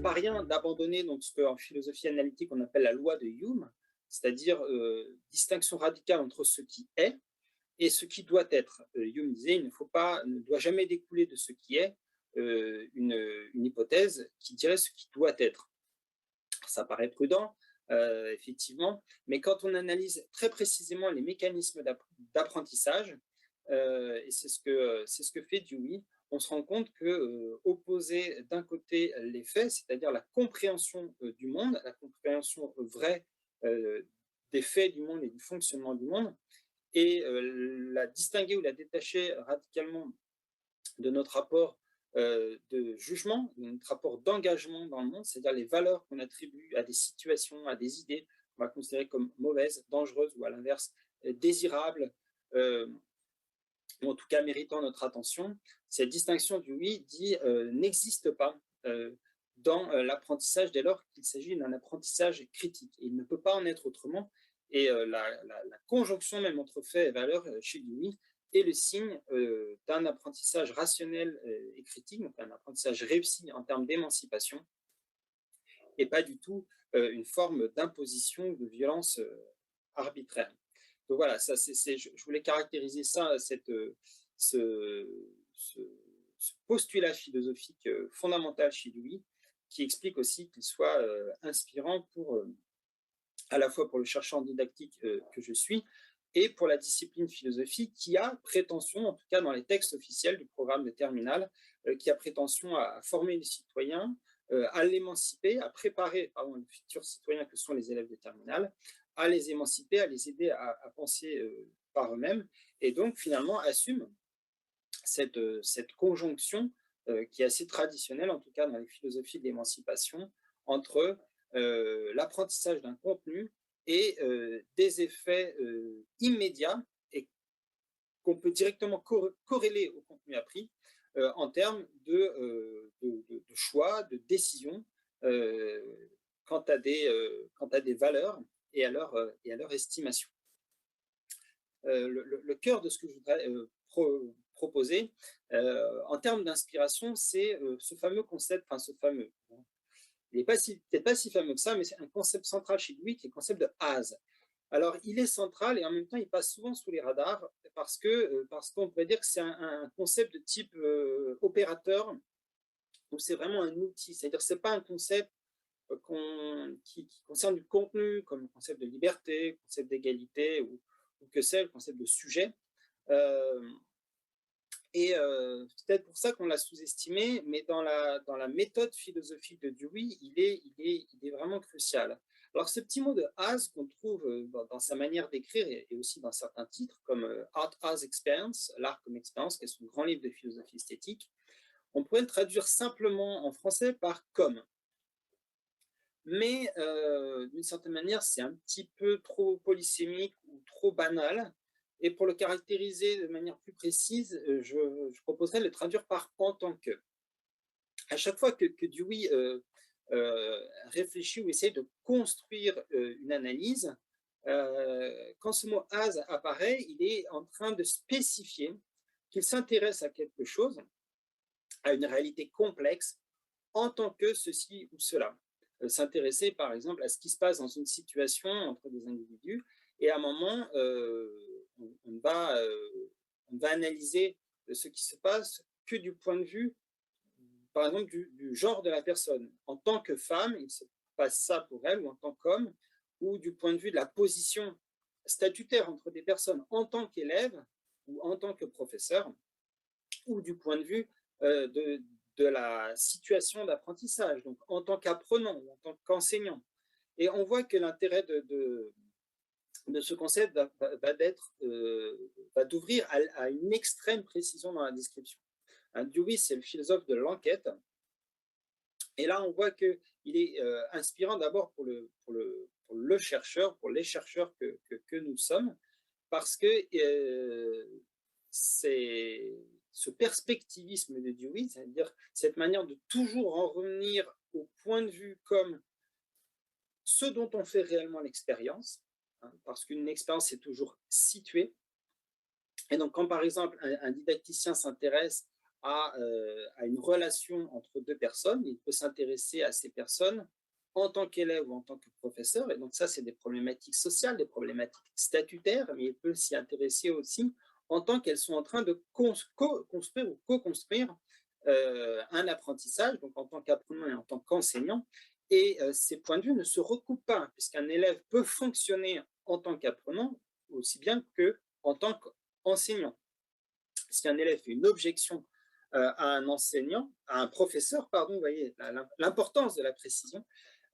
pas rien d'abandonner donc ce qu'en philosophie analytique on appelle la loi de Hume, c'est-à-dire distinction radicale entre ce qui est et ce qui doit être. Hume disait ne doit jamais découler de ce qui est une hypothèse qui dirait ce qui doit être. Ça paraît prudent, effectivement, mais quand on analyse très précisément les mécanismes d'apprentissage, et c'est ce que fait Dewey, on se rend compte que opposer d'un côté les faits, c'est-à-dire la compréhension du monde, la compréhension vraie des faits du monde et du fonctionnement du monde, et la distinguer ou la détacher radicalement de notre rapport de jugement, de notre rapport d'engagement dans le monde, c'est-à-dire les valeurs qu'on attribue à des situations, à des idées, on va considérer comme mauvaises, dangereuses ou à l'inverse désirables, ou en tout cas méritant notre attention. Cette distinction du oui dit n'existe pas dans l'apprentissage dès lors qu'il s'agit d'un apprentissage critique. Il ne peut pas en être autrement. Et la conjonction même entre faits et valeurs chez Dewey est le signe d'un apprentissage rationnel et critique, donc un apprentissage réussi en termes d'émancipation, et pas du tout une forme d'imposition ou de violence arbitraire. Donc voilà, ça, je voulais caractériser ça, ce, ce, ce postulat philosophique fondamental chez lui, qui explique aussi qu'il soit inspirant pour à la fois pour le chercheur didactique que je suis et pour la discipline philosophie qui a prétention, en tout cas dans les textes officiels du programme de terminale, qui a prétention à former les citoyens, à l'émanciper, à préparer les futurs citoyens que sont les élèves de terminale, à les émanciper, à les aider à penser par eux-mêmes, et donc finalement assume cette conjonction qui est assez traditionnelle, en tout cas dans les philosophies de l'émancipation, entre l'apprentissage d'un contenu et des effets immédiats et qu'on peut directement corréler au contenu appris en termes de choix, de décision quant à des valeurs et à leur estimation. Le cœur de ce que je voudrais proposer en termes d'inspiration, c'est ce fameux concept, il n'est peut-être pas si fameux que ça, mais c'est un concept central chez lui qui est le concept de as. Alors, il est central et en même temps, il passe souvent sous les radars parce qu'on pourrait dire que c'est un concept de type opérateur, où c'est vraiment un outil. C'est-à-dire que ce n'est pas un concept qui concerne du contenu, comme le concept de liberté, le concept d'égalité ou que c'est le concept de sujet. Et peut-être pour ça qu'on l'a sous-estimé, mais dans la méthode philosophique de Dewey, il est vraiment crucial. Alors ce petit mot de as qu'on trouve dans sa manière d'écrire et aussi dans certains titres, comme Art as Experience, l'art comme expérience, qui est son grand livre de philosophie esthétique, on pourrait le traduire simplement en français par comme. Mais d'une certaine manière, c'est un petit peu trop polysémique ou trop banal. Et pour le caractériser de manière plus précise, je proposerais de le traduire par en tant que. À chaque fois que Dewey réfléchit ou essaie de construire une analyse, quand ce mot as apparaît, il est en train de spécifier qu'il s'intéresse à quelque chose, à une réalité complexe, en tant que ceci ou cela. S'intéresser par exemple à ce qui se passe dans une situation entre des individus, et à un moment, on va analyser ce qui se passe que du point de vue, par exemple, du genre de la personne. En tant que femme, il se passe ça pour elle, ou en tant qu'homme, ou du point de vue de la position statutaire entre des personnes en tant qu'élève ou en tant que professeur, ou du point de vue de la situation d'apprentissage, donc en tant qu'apprenant ou en tant qu'enseignant. Et on voit que l'intérêt de ce concept va d'ouvrir à une extrême précision dans la description. Dewey, c'est le philosophe de l'enquête. Et là, on voit qu'il est inspirant d'abord pour le chercheur, pour les chercheurs que nous sommes, parce que c'est ce perspectivisme de Dewey, c'est-à-dire cette manière de toujours en revenir au point de vue comme ce dont on fait réellement l'expérience, parce qu'une expérience est toujours située. Et donc, quand par exemple un didacticien s'intéresse à une relation entre deux personnes, il peut s'intéresser à ces personnes en tant qu'élève ou en tant que professeur. Et donc ça, c'est des problématiques sociales, des problématiques statutaires, mais il peut s'y intéresser aussi en tant qu'elles sont en train de construire ou co-construire un apprentissage, donc en tant qu'apprenant et en tant qu'enseignant. Et ces points de vue ne se recoupent pas, puisqu'un élève peut fonctionner en tant qu'apprenant aussi bien qu'en tant qu'enseignant. Si un élève fait une objection à un enseignant, à un professeur, pardon, vous voyez l'importance de la précision,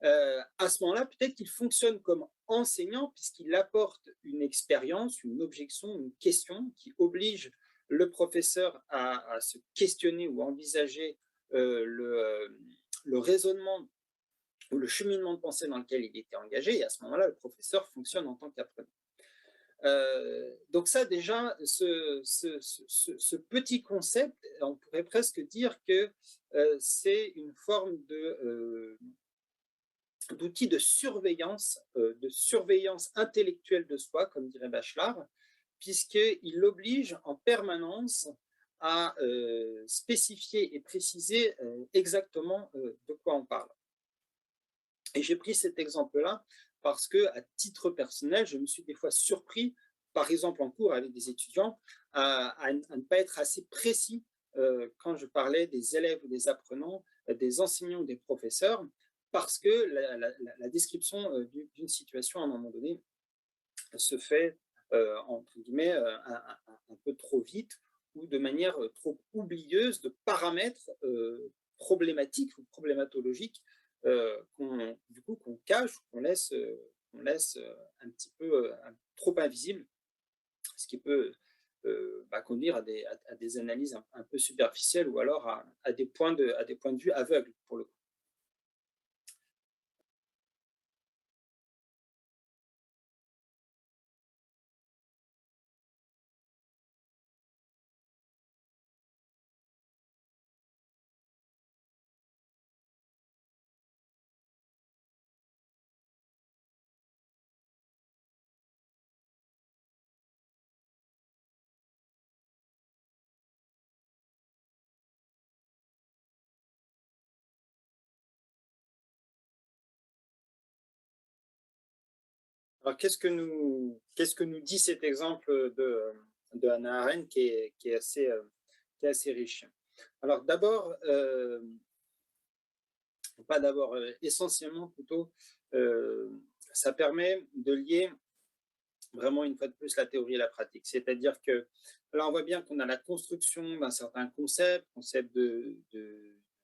à ce moment-là, peut-être qu'il fonctionne comme enseignant puisqu'il apporte une expérience, une objection, une question qui oblige le professeur à se questionner ou envisager le raisonnement ou le cheminement de pensée dans lequel il était engagé. Et à ce moment-là, le professeur fonctionne en tant qu'apprenant. Donc ça, déjà, ce petit concept, on pourrait presque dire que c'est une forme d'outil de surveillance intellectuelle de soi, comme dirait Bachelard, puisqu'il l'oblige en permanence à spécifier et préciser exactement de quoi on parle. Et j'ai pris cet exemple-là parce que, à titre personnel, je me suis des fois surpris, par exemple en cours avec des étudiants, à ne pas être assez précis quand je parlais des élèves ou des apprenants, des enseignants ou des professeurs, parce que la description d'une situation à un moment donné se fait, entre guillemets, un peu trop vite ou de manière trop oublieuse de paramètres problématiques ou problématologiques qu'on cache, qu'on laisse un petit peu trop invisible, ce qui peut conduire à des analyses un peu superficielles ou alors à des points de vue aveugles pour le coup. Alors, qu'est-ce que nous dit cet exemple de Hannah Arendt qui est assez riche. Alors d'abord, pas d'abord, essentiellement plutôt, euh, ça permet de lier vraiment une fois de plus la théorie et la pratique. C'est-à-dire que là, on voit bien qu'on a la construction d'un certain concept de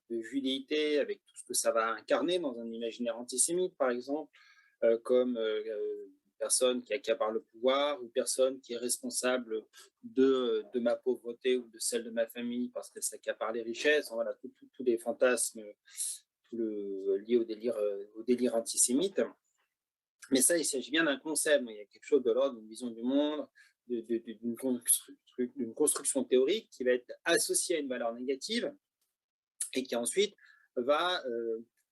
judéité, avec tout ce que ça va incarner dans un imaginaire antisémite, par exemple, comme personne qui accapare le pouvoir ou personne qui est responsable de ma pauvreté ou de celle de ma famille parce qu'elle s'accapare les richesses. Voilà, tous les fantasmes liés au délire antisémite. Mais ça, il s'agit bien d'un concept. Il y a quelque chose de l'ordre d'une vision du monde, d'une construction théorique qui va être associée à une valeur négative et qui ensuite va,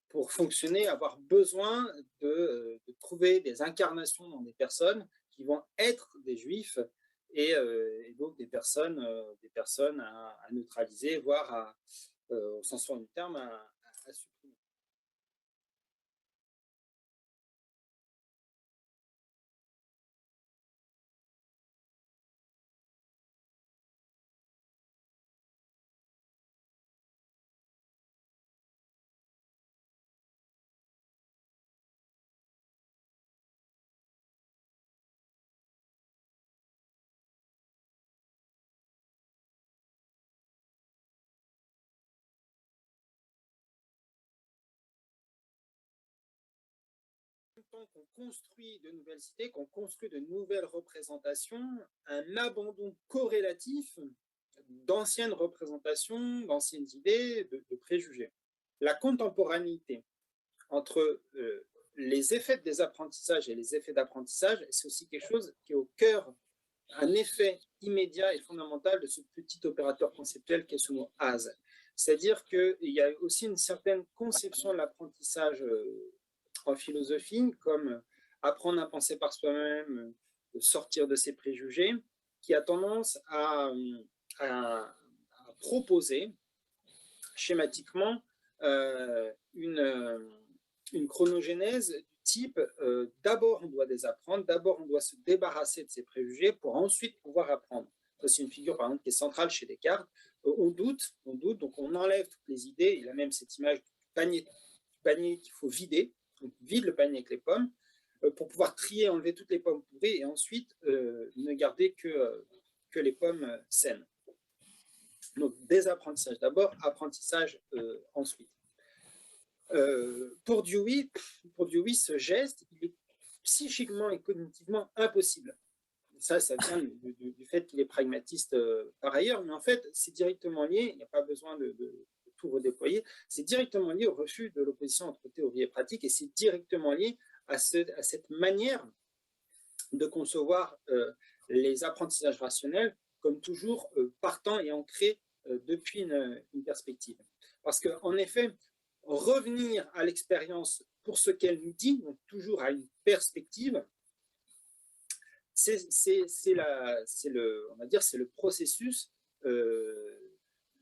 pour fonctionner, avoir besoin de trouver des incarnations dans des personnes qui vont être des juifs et donc des personnes à neutraliser, voire au sens fort du terme, à supprimer. Tant qu'on construit de nouvelles cités, qu'on construit de nouvelles représentations, un abandon corrélatif d'anciennes représentations, d'anciennes idées, de préjugés. La contemporanéité entre les effets des apprentissages et les effets d'apprentissage, c'est aussi quelque chose qui est au cœur, un effet immédiat et fondamental de ce petit opérateur conceptuel qu'est ce mot as. C'est-à-dire qu'il y a aussi une certaine conception de l'apprentissage en philosophie, comme apprendre à penser par soi-même, sortir de ses préjugés, qui a tendance à proposer schématiquement une chronogénèse du type d'abord on doit désapprendre, d'abord on doit se débarrasser de ses préjugés pour ensuite pouvoir apprendre. C'est une figure par exemple qui est centrale chez Descartes. On doute, donc on enlève toutes les idées. Il a même cette image du panier qu'il faut vider. On vide le panier avec les pommes pour pouvoir trier, enlever toutes les pommes pourries et ensuite ne garder que les pommes saines. Donc désapprentissage d'abord, apprentissage ensuite. Pour Dewey, ce geste, il est psychiquement et cognitivement impossible. Ça vient du fait qu'il est pragmatiste par ailleurs, mais en fait, c'est directement lié, il n'y a pas besoin de tout redéployer, c'est directement lié au refus de l'opposition entre théorie et pratique, et c'est directement lié à cette manière de concevoir les apprentissages rationnels comme toujours partant et ancrés depuis une perspective. Parce qu'en effet, revenir à l'expérience pour ce qu'elle nous dit, donc toujours à une perspective, c'est le processus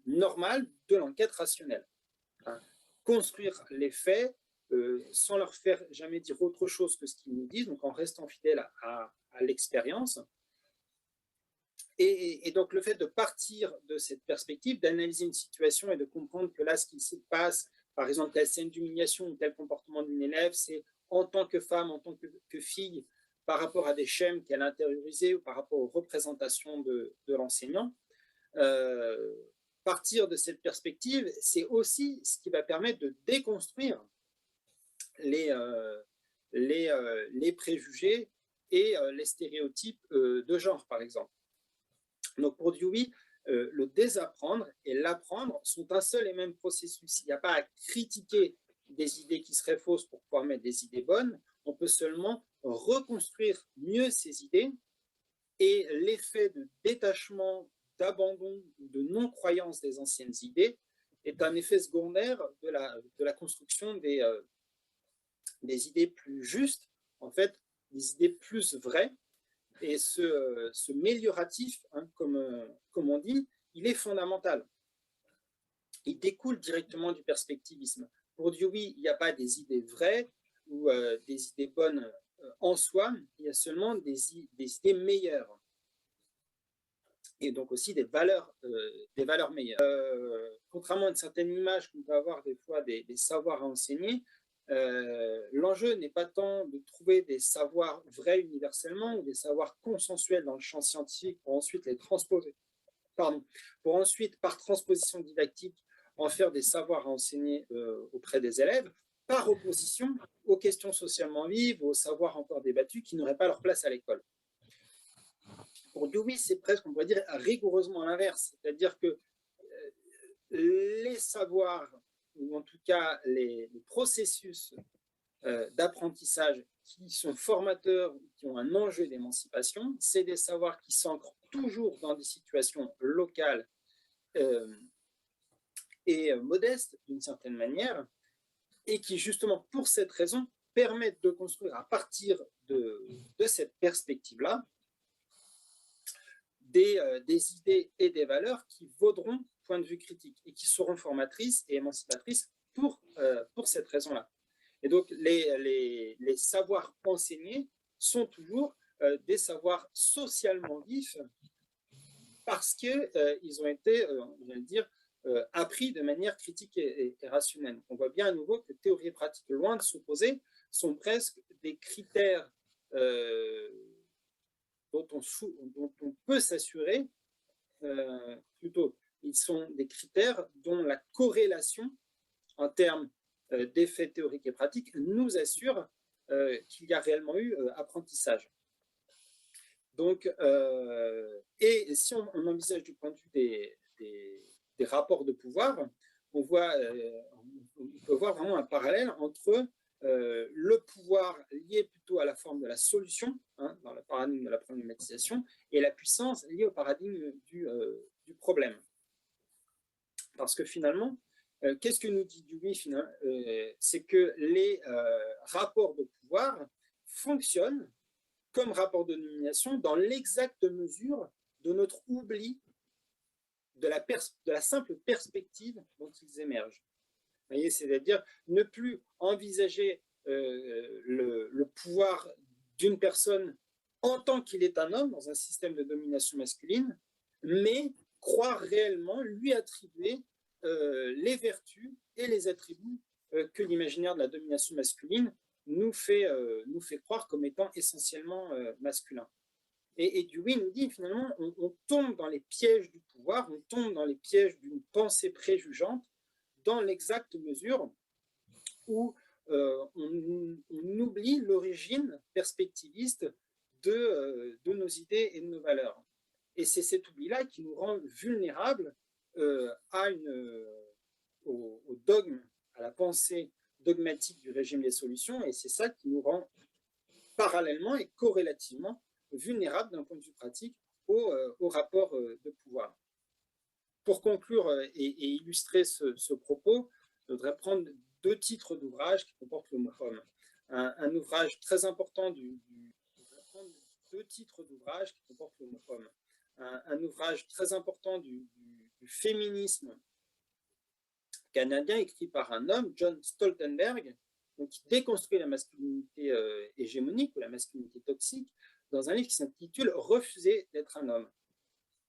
normal de l'enquête rationnelle. Hein. Construire les faits sans leur faire jamais dire autre chose que ce qu'ils nous disent, donc en restant fidèle à l'expérience. Et donc le fait de partir de cette perspective, d'analyser une situation et de comprendre que là, ce qui se passe, par exemple, telle scène d'humiliation ou tel comportement d'une élève, c'est en tant que femme, en tant que fille, par rapport à des schèmes qu'elle a intériorisés ou par rapport aux représentations de l'enseignant. Partir de cette perspective, c'est aussi ce qui va permettre de déconstruire les préjugés et les stéréotypes de genre, par exemple. Donc pour Dewey, le désapprendre et l'apprendre sont un seul et même processus. Il n'y a pas à critiquer des idées qui seraient fausses pour pouvoir mettre des idées bonnes. On peut seulement reconstruire mieux ces idées et l'effet de détachement, d'abandon, de non-croyance des anciennes idées est un effet secondaire de la construction des idées plus justes, en fait, des idées plus vraies. Et ce mélioratif, hein, comme on dit, il est fondamental. Il découle directement du perspectivisme. Pour Dewey, il n'y a pas des idées vraies ou des idées bonnes en soi, il y a seulement des idées meilleures. Et donc aussi des valeurs meilleures. Contrairement à une certaine image qu'on peut avoir des fois des savoirs à enseigner, l'enjeu n'est pas tant de trouver des savoirs vrais universellement ou des savoirs consensuels dans le champ scientifique pour ensuite les transposer, pour ensuite, par transposition didactique, en faire des savoirs à enseigner auprès des élèves, par opposition aux questions socialement vives, aux savoirs encore débattus qui n'auraient pas leur place à l'école. Pour Dewey, c'est presque, on pourrait dire, rigoureusement l'inverse, c'est-à-dire que les savoirs, ou en tout cas les processus d'apprentissage qui sont formateurs, qui ont un enjeu d'émancipation, c'est des savoirs qui s'ancrent toujours dans des situations locales et modestes d'une certaine manière, et qui justement pour cette raison permettent de construire à partir de cette perspective-là des idées et des valeurs qui vaudront point de vue critique et qui seront formatrices et émancipatrices pour cette raison-là. Et donc, les savoirs enseignés sont toujours des savoirs socialement vifs parce qu'ils ont été, on va dire, appris de manière critique et rationnelle. On voit bien à nouveau que théorie et pratique, loin de s'opposer, sont presque des critères dont on peut s'assurer, plutôt, ils sont des critères dont la corrélation en termes d'effets théoriques et pratiques nous assure qu'il y a réellement eu apprentissage. Donc, et si on envisage du point de vue des rapports de pouvoir, on peut voir vraiment un parallèle entre le pouvoir lié plutôt à la forme de la solution, hein, dans le paradigme de la problématisation, et la puissance liée au paradigme du problème. Parce que finalement, qu'est-ce que nous dit Dewey finalement c'est que les rapports de pouvoir fonctionnent comme rapport de domination dans l'exacte mesure de notre oubli de la simple perspective dont ils émergent. Vous voyez, c'est-à-dire ne plus envisager le pouvoir d'une personne en tant qu'il est un homme dans un système de domination masculine, mais croire réellement lui attribuer les vertus et les attributs que l'imaginaire de la domination masculine nous fait croire comme étant essentiellement masculins. Et Dewey nous dit finalement, on tombe dans les pièges du pouvoir, on tombe dans les pièges d'une pensée préjugeante, dans l'exacte mesure où on oublie l'origine perspectiviste de nos idées et de nos valeurs. Et c'est cet oubli-là qui nous rend vulnérables au dogme, à la pensée dogmatique du régime des solutions, et c'est ça qui nous rend parallèlement et corrélativement vulnérables d'un point de vue pratique au rapport de pouvoir. Pour conclure et illustrer ce propos, je voudrais prendre deux titres d'ouvrages qui comportent le mot homme. Un ouvrage très important deux titres d'ouvrages qui comportent le mot homme. Un ouvrage très important du féminisme canadien écrit par un homme, John Stoltenberg, donc, qui déconstruit la masculinité hégémonique ou la masculinité toxique dans un livre qui s'intitule « Refuser d'être un homme ».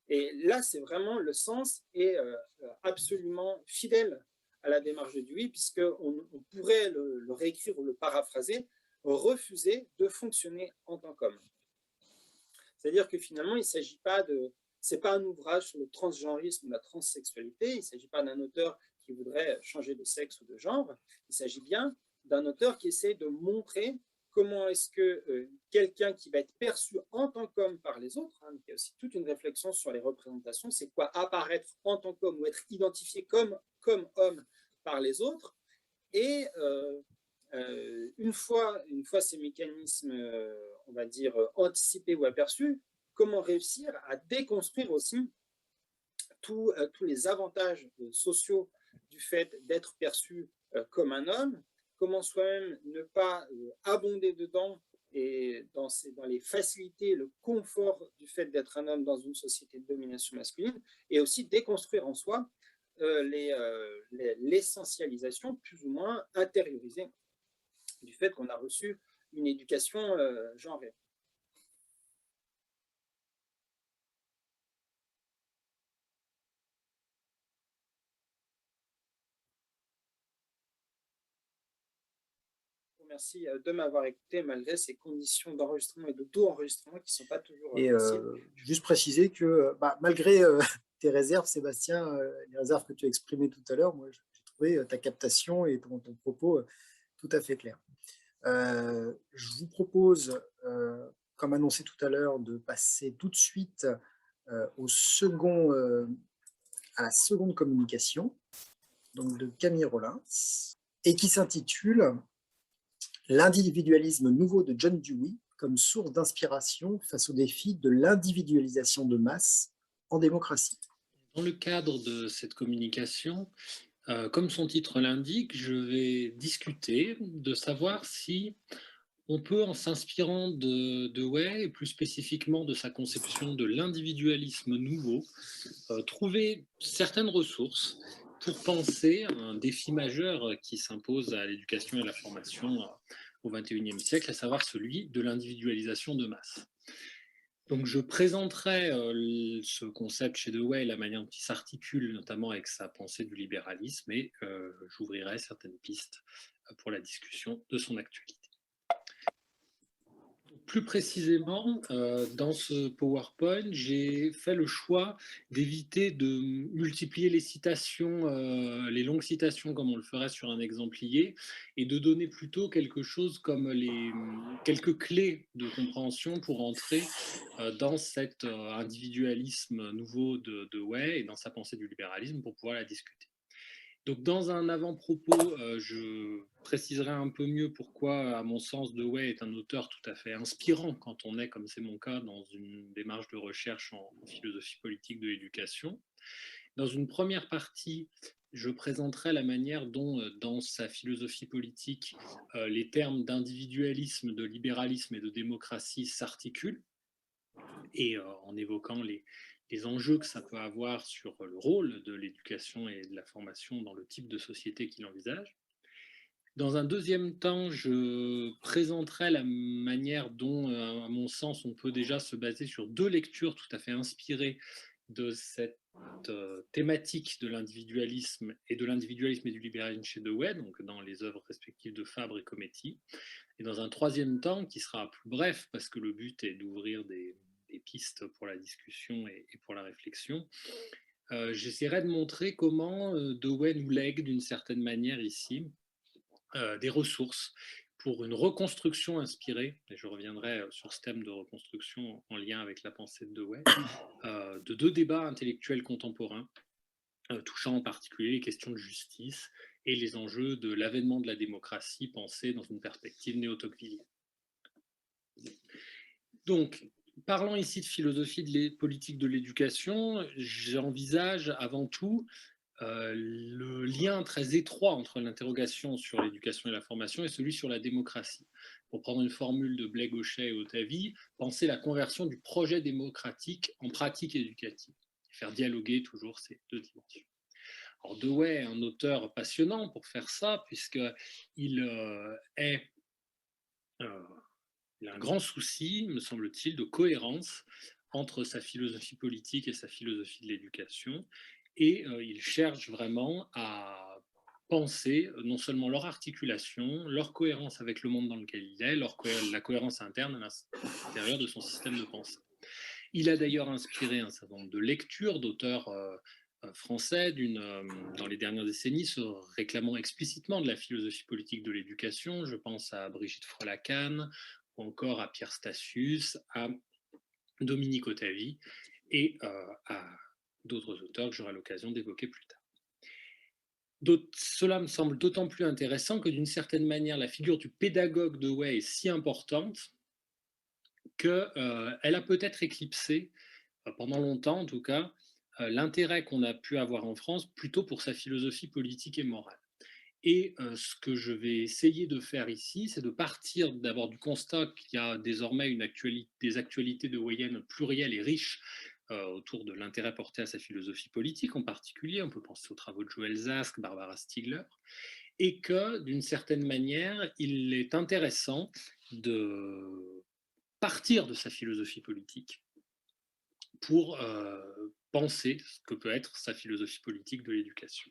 Et là, c'est vraiment le sens est absolument fidèle à la démarche de Dewey, puisqu'on pourrait le réécrire ou le paraphraser, refuser de fonctionner en tant qu'homme. C'est-à-dire que finalement, il ne s'agit pas c'est pas un ouvrage sur le transgenrisme ou la transsexualité, il ne s'agit pas d'un auteur qui voudrait changer de sexe ou de genre, il s'agit bien d'un auteur qui essaie de montrer comment est-ce que quelqu'un qui va être perçu en tant qu'homme par les autres, il y a aussi toute une réflexion sur les représentations, c'est quoi apparaître en tant qu'homme ou être identifié comme homme par les autres, et une fois ces mécanismes, on va dire, anticipés ou aperçus, comment réussir à déconstruire aussi tous les avantages sociaux du fait d'être perçu comme un homme, comment soi-même ne pas abonder dedans et dans les facilités, le confort du fait d'être un homme dans une société de domination masculine, et aussi déconstruire en soi l'essentialisation plus ou moins intériorisée du fait qu'on a reçu une éducation genrée. Merci de m'avoir écouté malgré ces conditions d'enregistrement et de taux enregistrement qui ne sont pas toujours possibles. Juste préciser que malgré tes réserves, Sébastien, les réserves que tu as exprimées tout à l'heure, moi j'ai trouvé ta captation et ton propos tout à fait clair. Je vous propose, comme annoncé tout à l'heure, de passer tout de suite à la seconde communication, donc de Camille Rollins, et qui s'intitule « L'individualisme nouveau de John Dewey comme source d'inspiration face au défi de l'individualisation de masse en démocratie ». Dans le cadre de cette communication, comme son titre l'indique, je vais discuter de savoir si on peut, en s'inspirant de Dewey, et plus spécifiquement de sa conception de l'individualisme nouveau, trouver certaines ressources pour penser à un défi majeur qui s'impose à l'éducation et à la formation au XXIe siècle, à savoir celui de l'individualisation de masse. Donc je présenterai ce concept chez Dewey, la manière dont il s'articule notamment avec sa pensée du libéralisme, et j'ouvrirai certaines pistes pour la discussion de son actualité. Plus précisément, dans ce PowerPoint, j'ai fait le choix d'éviter de multiplier les citations, les longues citations comme on le ferait sur un exemplier, et de donner plutôt quelque chose comme quelques clés de compréhension pour entrer dans cet individualisme nouveau de Dewey et dans sa pensée du libéralisme pour pouvoir la discuter. Donc, dans un avant-propos, je préciserai un peu mieux pourquoi, à mon sens, Dewey est un auteur tout à fait inspirant quand on est, comme c'est mon cas, dans une démarche de recherche en philosophie politique de l'éducation. Dans une première partie, je présenterai la manière dont, dans sa philosophie politique, les termes d'individualisme, de libéralisme et de démocratie s'articulent, et en évoquant les les enjeux que ça peut avoir sur le rôle de l'éducation et de la formation dans le type de société qu'il envisage. Dans un deuxième temps, je présenterai la manière dont, à mon sens, on peut déjà se baser sur deux lectures tout à fait inspirées de cette thématique de l'individualisme et du libéralisme chez Dewey, donc dans les œuvres respectives de Fabre et Cometti. Et dans un troisième temps, qui sera plus bref, parce que le but est d'ouvrir des pistes pour la discussion et pour la réflexion, j'essaierai de montrer comment Dewey nous lègue d'une certaine manière ici des ressources pour une reconstruction inspirée, et je reviendrai sur ce thème de reconstruction en lien avec la pensée de Dewey, de deux débats intellectuels contemporains, touchant en particulier les questions de justice et les enjeux de l'avènement de la démocratie pensée dans une perspective néo-tocquevillienne. Donc, parlant ici de philosophie politique de l'éducation, j'envisage avant tout le lien très étroit entre l'interrogation sur l'éducation et la formation et celui sur la démocratie. Pour prendre une formule de Blais, Gauchet et Otavi, penser la conversion du projet démocratique en pratique éducative, faire dialoguer toujours ces deux dimensions. Alors Dewey est un auteur passionnant pour faire ça, puisqu'il a un grand souci, me semble-t-il, de cohérence entre sa philosophie politique et sa philosophie de l'éducation. Et il cherche vraiment à penser non seulement leur articulation, leur cohérence avec le monde dans lequel il est, la cohérence interne à l'intérieur de son système de pensée. Il a d'ailleurs inspiré un certain nombre de lectures d'auteurs français dans les dernières décennies se réclamant explicitement de la philosophie politique de l'éducation. Je pense à Brigitte Frelacan, ou encore à Pierre Statius, à Dominique Otavi et à d'autres auteurs que j'aurai l'occasion d'évoquer plus tard. Cela me semble d'autant plus intéressant que d'une certaine manière, la figure du pédagogue de Dewey est si importante qu'elle a peut-être éclipsé, pendant longtemps en tout cas, l'intérêt qu'on a pu avoir en France plutôt pour sa philosophie politique et morale. Et ce que je vais essayer de faire ici, c'est de partir d'abord du constat qu'il y a désormais des actualités deweyiennes plurielles et riches autour de l'intérêt porté à sa philosophie politique en particulier. On peut penser aux travaux de Joël Zask, Barbara Stiegler, et que d'une certaine manière, il est intéressant de partir de sa philosophie politique pour penser ce que peut être sa philosophie politique de l'éducation.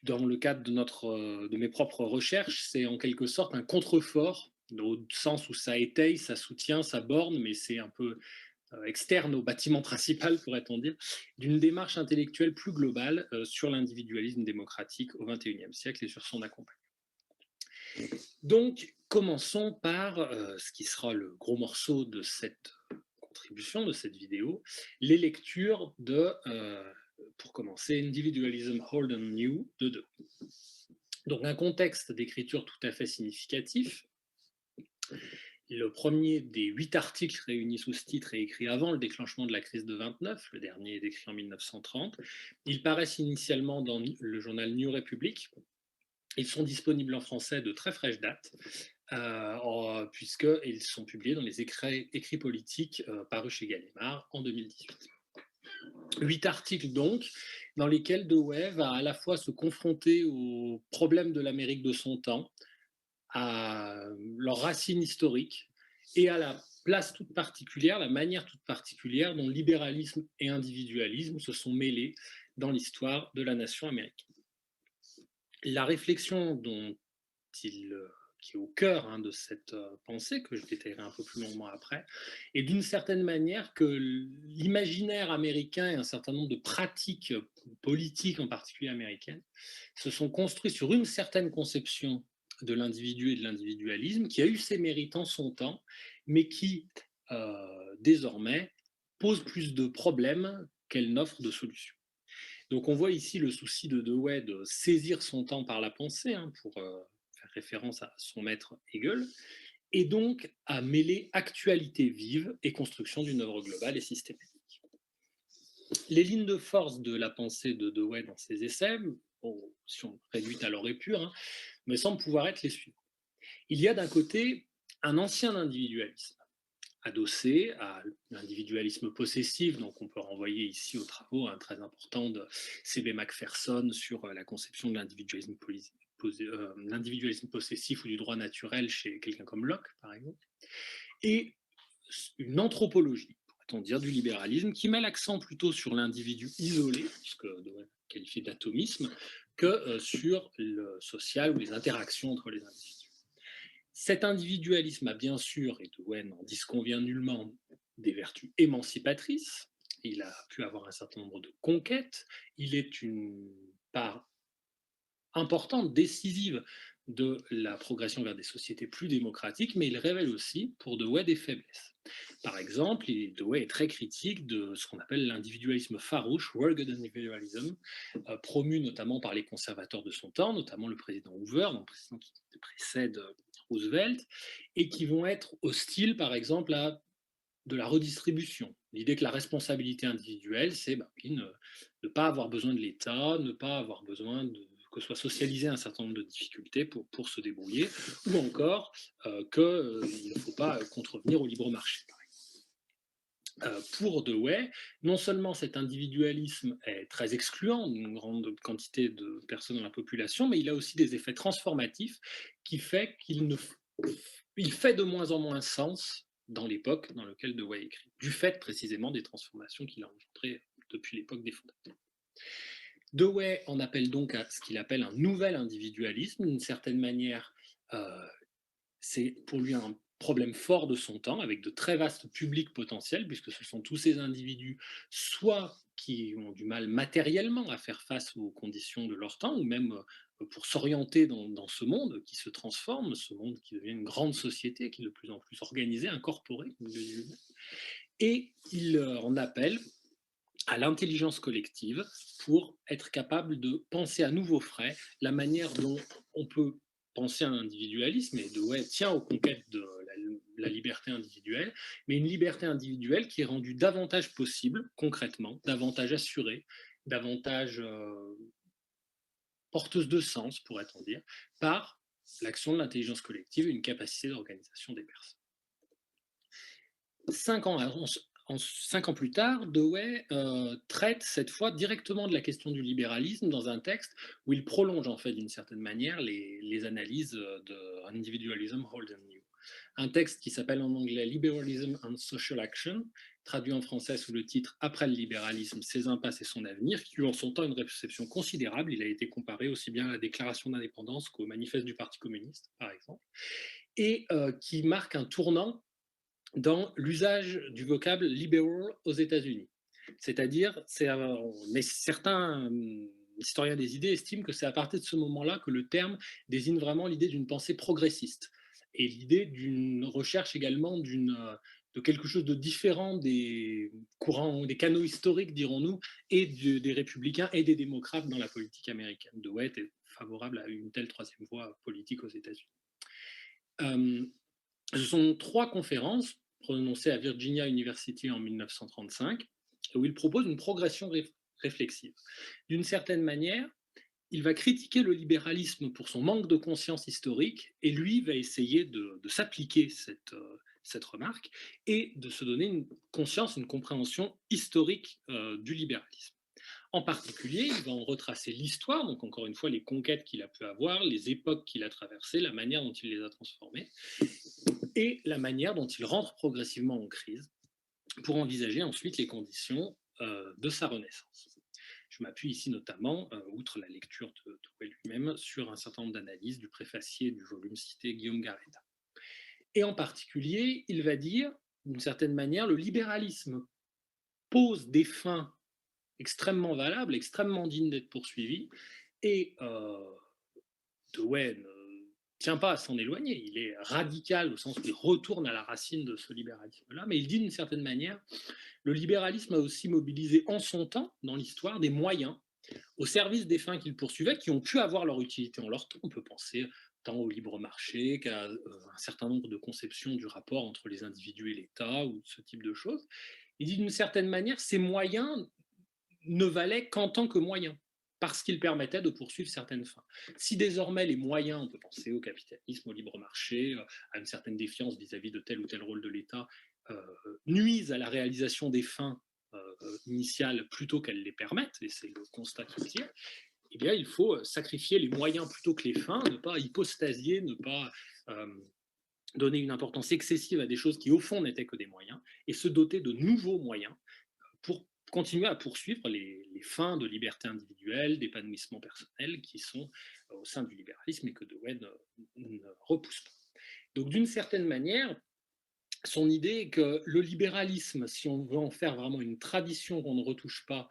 Dans le cadre de mes propres recherches, c'est en quelque sorte un contrefort, au sens où ça étaye, ça soutient, ça borne, mais c'est un peu externe au bâtiment principal, pourrait-on dire, d'une démarche intellectuelle plus globale sur l'individualisme démocratique au XXIe siècle et sur son accompagnement. Donc, commençons par ce qui sera le gros morceau de cette contribution, de cette vidéo, les lectures de, pour commencer, Individualism Old and New de Dewey. Donc, un contexte d'écriture tout à fait significatif. Le premier des 8 articles réunis sous ce titre est écrit avant le déclenchement de la crise de 29, le dernier est écrit en 1930. Ils paraissent initialement dans le journal New Republic. Ils sont disponibles en français de très fraîche date, puisqu'ils sont publiés dans les écrits politiques parus chez Gallimard en 2018. 8 articles donc, dans lesquels Dewey va à la fois se confronter aux problèmes de l'Amérique de son temps, à leurs racines historiques et à la place toute particulière, la manière toute particulière dont libéralisme et individualisme se sont mêlés dans l'histoire de la nation américaine. La réflexion qui est au cœur de cette pensée, que je détaillerai un peu plus longuement après, est d'une certaine manière que l'imaginaire américain et un certain nombre de pratiques politiques, en particulier américaines, se sont construits sur une certaine conception de l'individu et de l'individualisme qui a eu ses mérites en son temps, mais qui, désormais, pose plus de problèmes qu'elle n'offre de solutions. Donc on voit ici le souci de Dewey de saisir son temps par la pensée, pour faire référence à son maître Hegel, et donc à mêler actualité vive et construction d'une œuvre globale et systématique. Les lignes de force de la pensée de Dewey dans ses essais, si on réduit à leur épure, me semblent pouvoir être les suivants. Il y a d'un côté un ancien individualisme, adossé à l'individualisme possessif. Donc on peut renvoyer ici aux travaux très importants de C.B. Macpherson sur la conception de l'individualisme possessif ou du droit naturel chez quelqu'un comme Locke, par exemple, et une anthropologie, pourrait-on dire, du libéralisme qui met l'accent plutôt sur l'individu isolé, ce que devrait qualifier d'atomisme, que sur le social ou les interactions entre les individus. Cet individualisme a bien sûr, et Dewey n'en disconvient nullement, des vertus émancipatrices. Il a pu avoir un certain nombre de conquêtes. Il est une part importante, décisive de la progression vers des sociétés plus démocratiques, mais il révèle aussi, pour Dewey, des faiblesses. Par exemple, Dewey est très critique de ce qu'on appelle l'individualisme farouche, rugged individualism, promu notamment par les conservateurs de son temps, notamment le président Hoover, donc le président qui précède Roosevelt, et qui vont être hostiles, par exemple, à de la redistribution. L'idée que la responsabilité individuelle, c'est ne pas avoir besoin de l'État, ne pas avoir besoin que soit socialisé un certain nombre de difficultés pour se débrouiller, ou encore qu'il ne faut pas contrevenir au libre marché. Pour Dewey, non seulement cet individualisme est très excluant d'une grande quantité de personnes dans la population, mais il a aussi des effets transformatifs qui fait qu'il fait de moins en moins sens dans l'époque dans laquelle Dewey écrit, du fait précisément des transformations qu'il a engendrées depuis l'époque des fondateurs. Dewey en appelle donc à ce qu'il appelle un nouvel individualisme. D'une certaine manière, c'est pour lui un problème fort de son temps, avec de très vastes publics potentiels, puisque ce sont tous ces individus, soit qui ont du mal matériellement à faire face aux conditions de leur temps, ou même pour s'orienter dans ce monde qui se transforme, ce monde qui devient une grande société, qui est de plus en plus organisée, incorporée, et il en appelle à l'intelligence collective pour être capable de penser à nouveau frais la manière dont on peut penser un individualisme, et Dewey tient aux conquêtes de la liberté individuelle, mais une liberté individuelle qui est rendue davantage possible, concrètement, davantage assurée, davantage porteuse de sens, pourrait-on dire, par l'action de l'intelligence collective et une capacité d'organisation des personnes. 5 ans plus tard, Dewey traite cette fois directement de la question du libéralisme dans un texte où il prolonge en fait d'une certaine manière les analyses de Individualism Old and New. Un texte qui s'appelle en anglais Liberalism and Social Action, traduit en français sous le titre Après le libéralisme, ses impasses et son avenir, qui eut en son temps une réception considérable. Il a été comparé aussi bien à la déclaration d'indépendance qu'au manifeste du Parti communiste, par exemple, et qui marque un tournant dans l'usage du vocable liberal aux États-Unis. C'est-à-dire, mais certains historiens des idées estiment que c'est à partir de ce moment-là que le terme désigne vraiment l'idée d'une pensée progressiste et l'idée d'une recherche également de quelque chose de différent des courants, des canaux historiques, dirons-nous, et des républicains et des démocrates dans la politique américaine. Dewey était favorable à une telle troisième voie politique aux États-Unis. Ce sont 3 conférences prononcées à Virginia University en 1935, où il propose une progression réflexive. D'une certaine manière, il va critiquer le libéralisme pour son manque de conscience historique, et lui va essayer de s'appliquer cette remarque et de se donner une conscience, une compréhension historique du libéralisme. En particulier, il va en retracer l'histoire, donc encore une fois les conquêtes qu'il a pu avoir, les époques qu'il a traversées, la manière dont il les a transformées, et la manière dont il rentre progressivement en crise pour envisager ensuite les conditions de sa renaissance. Je m'appuie ici notamment, outre la lecture de Dewey lui-même, sur un certain nombre d'analyses du préfacier du volume cité Guillaume Garretta. Et en particulier, il va dire, d'une certaine manière, le libéralisme pose des fins extrêmement valables, extrêmement dignes d'être poursuivies, et Dewey ne tient pas à s'en éloigner, il est radical au sens où il retourne à la racine de ce libéralisme-là, mais il dit d'une certaine manière, le libéralisme a aussi mobilisé en son temps, dans l'histoire, des moyens au service des fins qu'il poursuivait, qui ont pu avoir leur utilité en leur temps. On peut penser tant au libre marché qu'à un certain nombre de conceptions du rapport entre les individus et l'État, ou ce type de choses. Il dit d'une certaine manière, ces moyens ne valaient qu'en tant que moyens, parce qu'ils permettaient de poursuivre certaines fins. Si désormais les moyens, on peut penser au capitalisme, au libre marché, à une certaine défiance vis-à-vis de tel ou tel rôle de l'État, nuisent à la réalisation des fins initiales plutôt qu'elles les permettent, et c'est le constat qu'il tire, eh bien, il faut sacrifier les moyens plutôt que les fins, ne pas hypostasier, ne pas donner une importance excessive à des choses qui, au fond, n'étaient que des moyens, et se doter de nouveaux moyens pour continuer à poursuivre les fins de liberté individuelle, d'épanouissement personnel qui sont au sein du libéralisme et que Dewey ne repousse pas. Donc, d'une certaine manière, son idée est que le libéralisme, si on veut en faire vraiment une tradition qu'on ne retouche pas,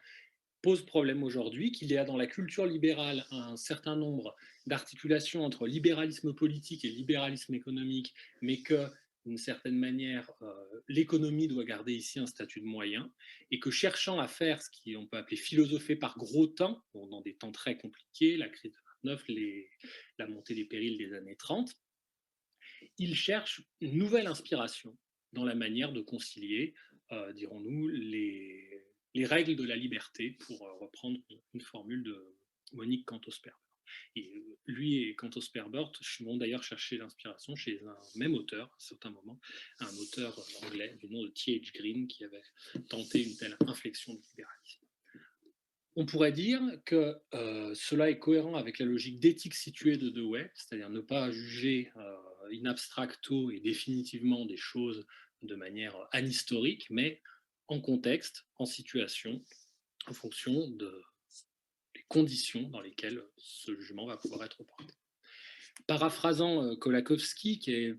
pose problème aujourd'hui, qu'il y a dans la culture libérale un certain nombre d'articulations entre libéralisme politique et libéralisme économique, mais que, d'une certaine manière, l'économie doit garder ici un statut de moyen, et que cherchant à faire ce qu'on peut appeler philosopher par gros temps, dans des temps très compliqués, la crise de 29, la montée des périls des années 30, il cherche une nouvelle inspiration dans la manière de concilier, dirons-nous, les règles de la liberté, pour reprendre une formule de Monique Cantos-Perbert. Et lui et Cantos-Perbert vont d'ailleurs chercher l'inspiration chez un même auteur, à un certain moment, un auteur anglais du nom de T.H. Green, qui avait tenté une telle inflexion du libéralisme. On pourrait dire que cela est cohérent avec la logique d'éthique située de Dewey, c'est-à-dire ne pas juger in abstracto et définitivement des choses de manière anhistorique, mais en contexte, en situation, en fonction des conditions dans lesquelles ce jugement va pouvoir être porté. Paraphrasant Kolakowski, qui a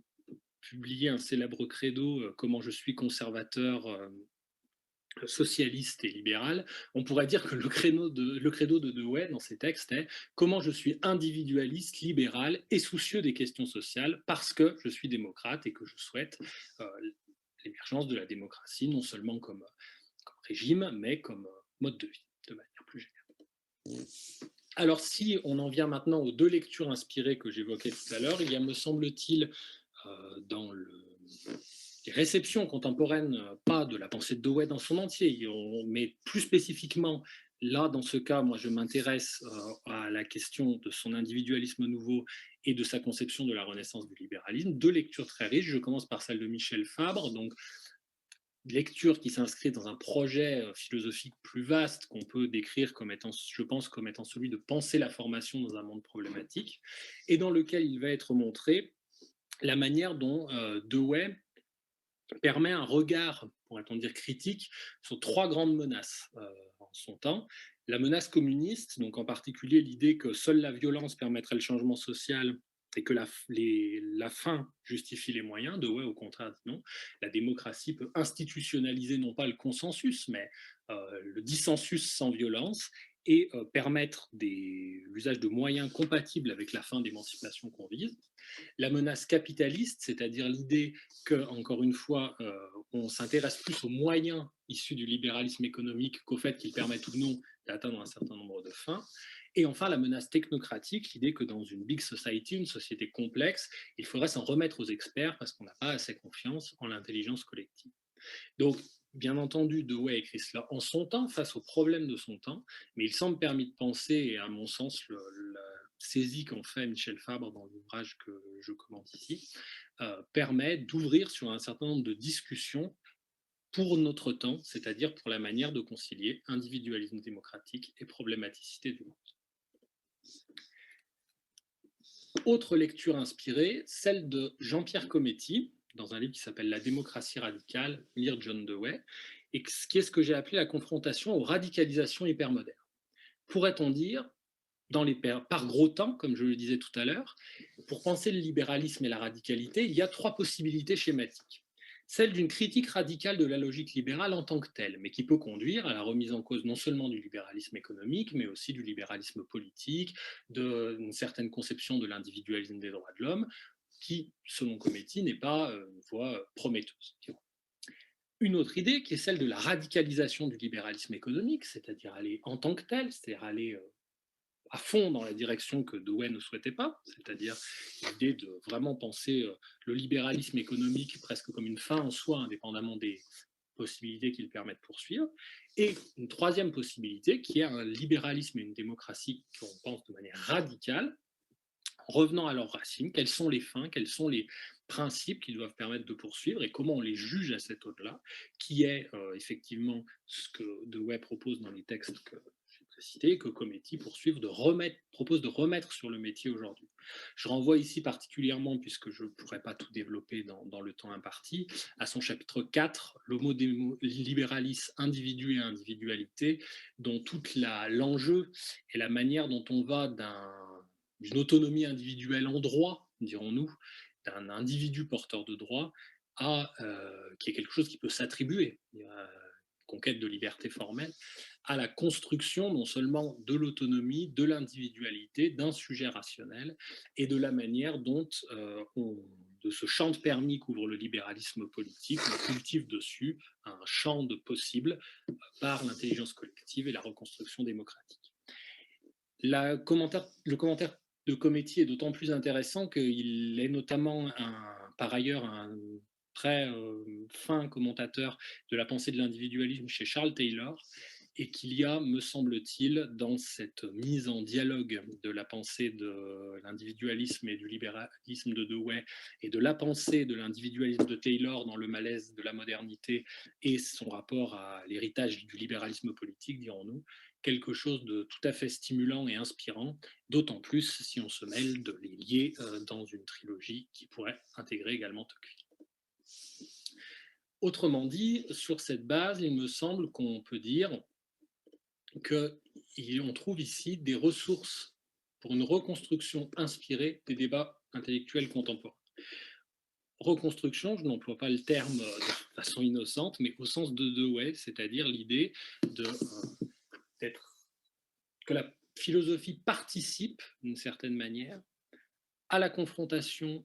publié un célèbre credo « Comment je suis conservateur, socialiste et libéral », on pourrait dire que le credo de Dewey dans ses textes est « Comment je suis individualiste, libéral et soucieux des questions sociales parce que je suis démocrate et que je souhaite l'émergence de la démocratie, non seulement comme régime, mais comme mode de vie, de manière plus générale. » Alors, si on en vient maintenant aux deux lectures inspirées que j'évoquais tout à l'heure, il y a, me semble-t-il, dans les réceptions contemporaines, pas de la pensée de Dewey dans son entier, mais plus spécifiquement, là, dans ce cas, moi, je m'intéresse à la question de son individualisme nouveau et de sa conception de la renaissance du libéralisme. Deux lectures très riches. Je commence par celle de Michel Fabre, donc lecture qui s'inscrit dans un projet philosophique plus vaste qu'on peut décrire comme étant, je pense, comme étant celui de penser la formation dans un monde problématique, et dans lequel il va être montré la manière dont Dewey permet un regard, pourrait-on dire, critique sur trois grandes menaces en son temps. La menace communiste, donc en particulier l'idée que seule la violence permettrait le changement social et que la fin justifie les moyens. Dewey, au contraire, dit non. La démocratie peut institutionnaliser non pas le consensus, mais le dissensus sans violence, et permettre l'usage de moyens compatibles avec la fin d'émancipation qu'on vise. La menace capitaliste, c'est-à-dire l'idée que, encore une fois, on s'intéresse plus aux moyens issus du libéralisme économique qu'au fait qu'ils permettent ou non d'atteindre un certain nombre de fins. Et enfin, la menace technocratique, l'idée que dans une big society, une société complexe, il faudrait s'en remettre aux experts parce qu'on n'a pas assez confiance en l'intelligence collective. Donc, bien entendu, Dewey écrit cela en son temps, face aux problèmes de son temps, mais il semble permis de penser, et à mon sens, la saisie qu'en fait Michel Fabre dans l'ouvrage que je commente ici, permet d'ouvrir sur un certain nombre de discussions pour notre temps, c'est-à-dire pour la manière de concilier individualisme démocratique et problématicité du monde. Autre lecture inspirée, celle de Jean-Pierre Cometti, dans un livre qui s'appelle « La démocratie radicale, lire John Dewey », et qui est ce que j'ai appelé la confrontation aux radicalisations hypermodernes. Pourrait-on dire, par gros temps, comme je le disais tout à l'heure, pour penser le libéralisme et la radicalité, il y a trois possibilités schématiques. Celle d'une critique radicale de la logique libérale en tant que telle, mais qui peut conduire à la remise en cause non seulement du libéralisme économique, mais aussi du libéralisme politique, d'une certaine conception de l'individualisme des droits de l'homme, qui, selon Cometti, n'est pas une voie prometteuse. Une autre idée qui est celle de la radicalisation du libéralisme économique, c'est-à-dire aller en tant que tel, c'est-à-dire aller à fond dans la direction que Dewey ne souhaitait pas, c'est-à-dire l'idée de vraiment penser le libéralisme économique presque comme une fin en soi, indépendamment des possibilités qu'il permet de poursuivre. Et une troisième possibilité, qui est un libéralisme et une démocratie qu'on pense de manière radicale, revenant à leurs racines, quelles sont les fins, quelles sont les principes qui doivent permettre de poursuivre et comment on les juge à cet au-delà, qui est effectivement ce que Dewey propose dans les textes que j'ai précités, que Cometti propose de remettre sur le métier aujourd'hui. Je renvoie ici particulièrement, puisque je ne pourrais pas tout développer dans le temps imparti, à son chapitre 4, l'homo liberalis, individu et individualité, dont tout l'enjeu et la manière dont on va d'une autonomie individuelle en droit, dirons-nous, d'un individu porteur de droit, qui est quelque chose qui peut s'attribuer, conquête de liberté formelle, à la construction non seulement de l'autonomie, de l'individualité, d'un sujet rationnel et de la manière dont de ce champ de permis qu'ouvre le libéralisme politique, on cultive dessus un champ de possibles par l'intelligence collective et la reconstruction démocratique. Le commentaire de Cometti est d'autant plus intéressant qu'il est notamment par ailleurs un très fin commentateur de la pensée de l'individualisme chez Charles Taylor, et qu'il y a, me semble-t-il, dans cette mise en dialogue de la pensée de l'individualisme et du libéralisme de Dewey et de la pensée de l'individualisme de Taylor dans le malaise de la modernité et son rapport à l'héritage du libéralisme politique, dirons-nous, quelque chose de tout à fait stimulant et inspirant, d'autant plus si on se mêle de les lier dans une trilogie qui pourrait intégrer également Tocqueville. Autrement dit, sur cette base, il me semble qu'on peut dire qu'on trouve ici des ressources pour une reconstruction inspirée des débats intellectuels contemporains. Reconstruction, je n'emploie pas le terme de façon innocente, mais au sens de Dewey, c'est-à-dire l'idée que la philosophie participe, d'une certaine manière, à la confrontation,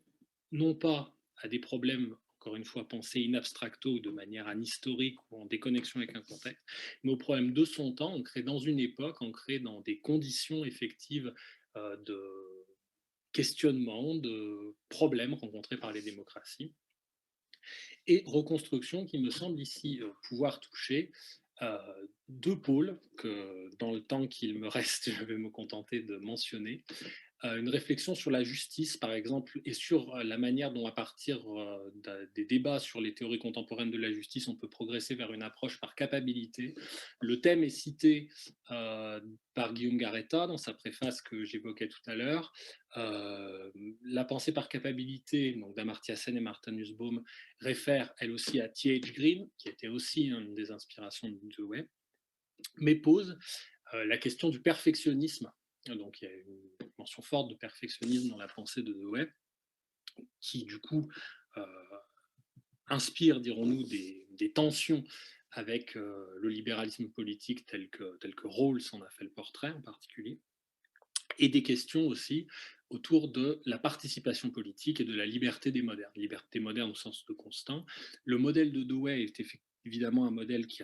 non pas à des problèmes, encore une fois, pensés in abstracto ou de manière anhistorique ou en déconnexion avec un contexte, mais aux problèmes de son temps, ancrés dans une époque, ancrés dans des conditions effectives de questionnement, de problèmes rencontrés par les démocraties. Et reconstruction qui me semble ici pouvoir toucher deux pôles que, dans le temps qu'il me reste, je vais me contenter de mentionner. Une réflexion sur la justice, par exemple, et sur la manière dont, à partir des débats sur les théories contemporaines de la justice, on peut progresser vers une approche par capacité. Le thème est cité par Guillaume Garetta dans sa préface que j'évoquais tout à l'heure. La pensée par capacité, donc d'Amartya Sen et Martha Nussbaum, réfère elle aussi à T.H. Green, qui était aussi une des inspirations de Dewey, mais pose la question du perfectionnisme. Donc il y a une mention forte de perfectionnisme dans la pensée de Dewey, qui du coup inspire, dirons-nous, des tensions avec le libéralisme politique tel que Rawls en a fait le portrait en particulier, et des questions aussi autour de la participation politique et de la liberté des modernes. Liberté moderne au sens de Constant. Le modèle de Dewey est évidemment un modèle qui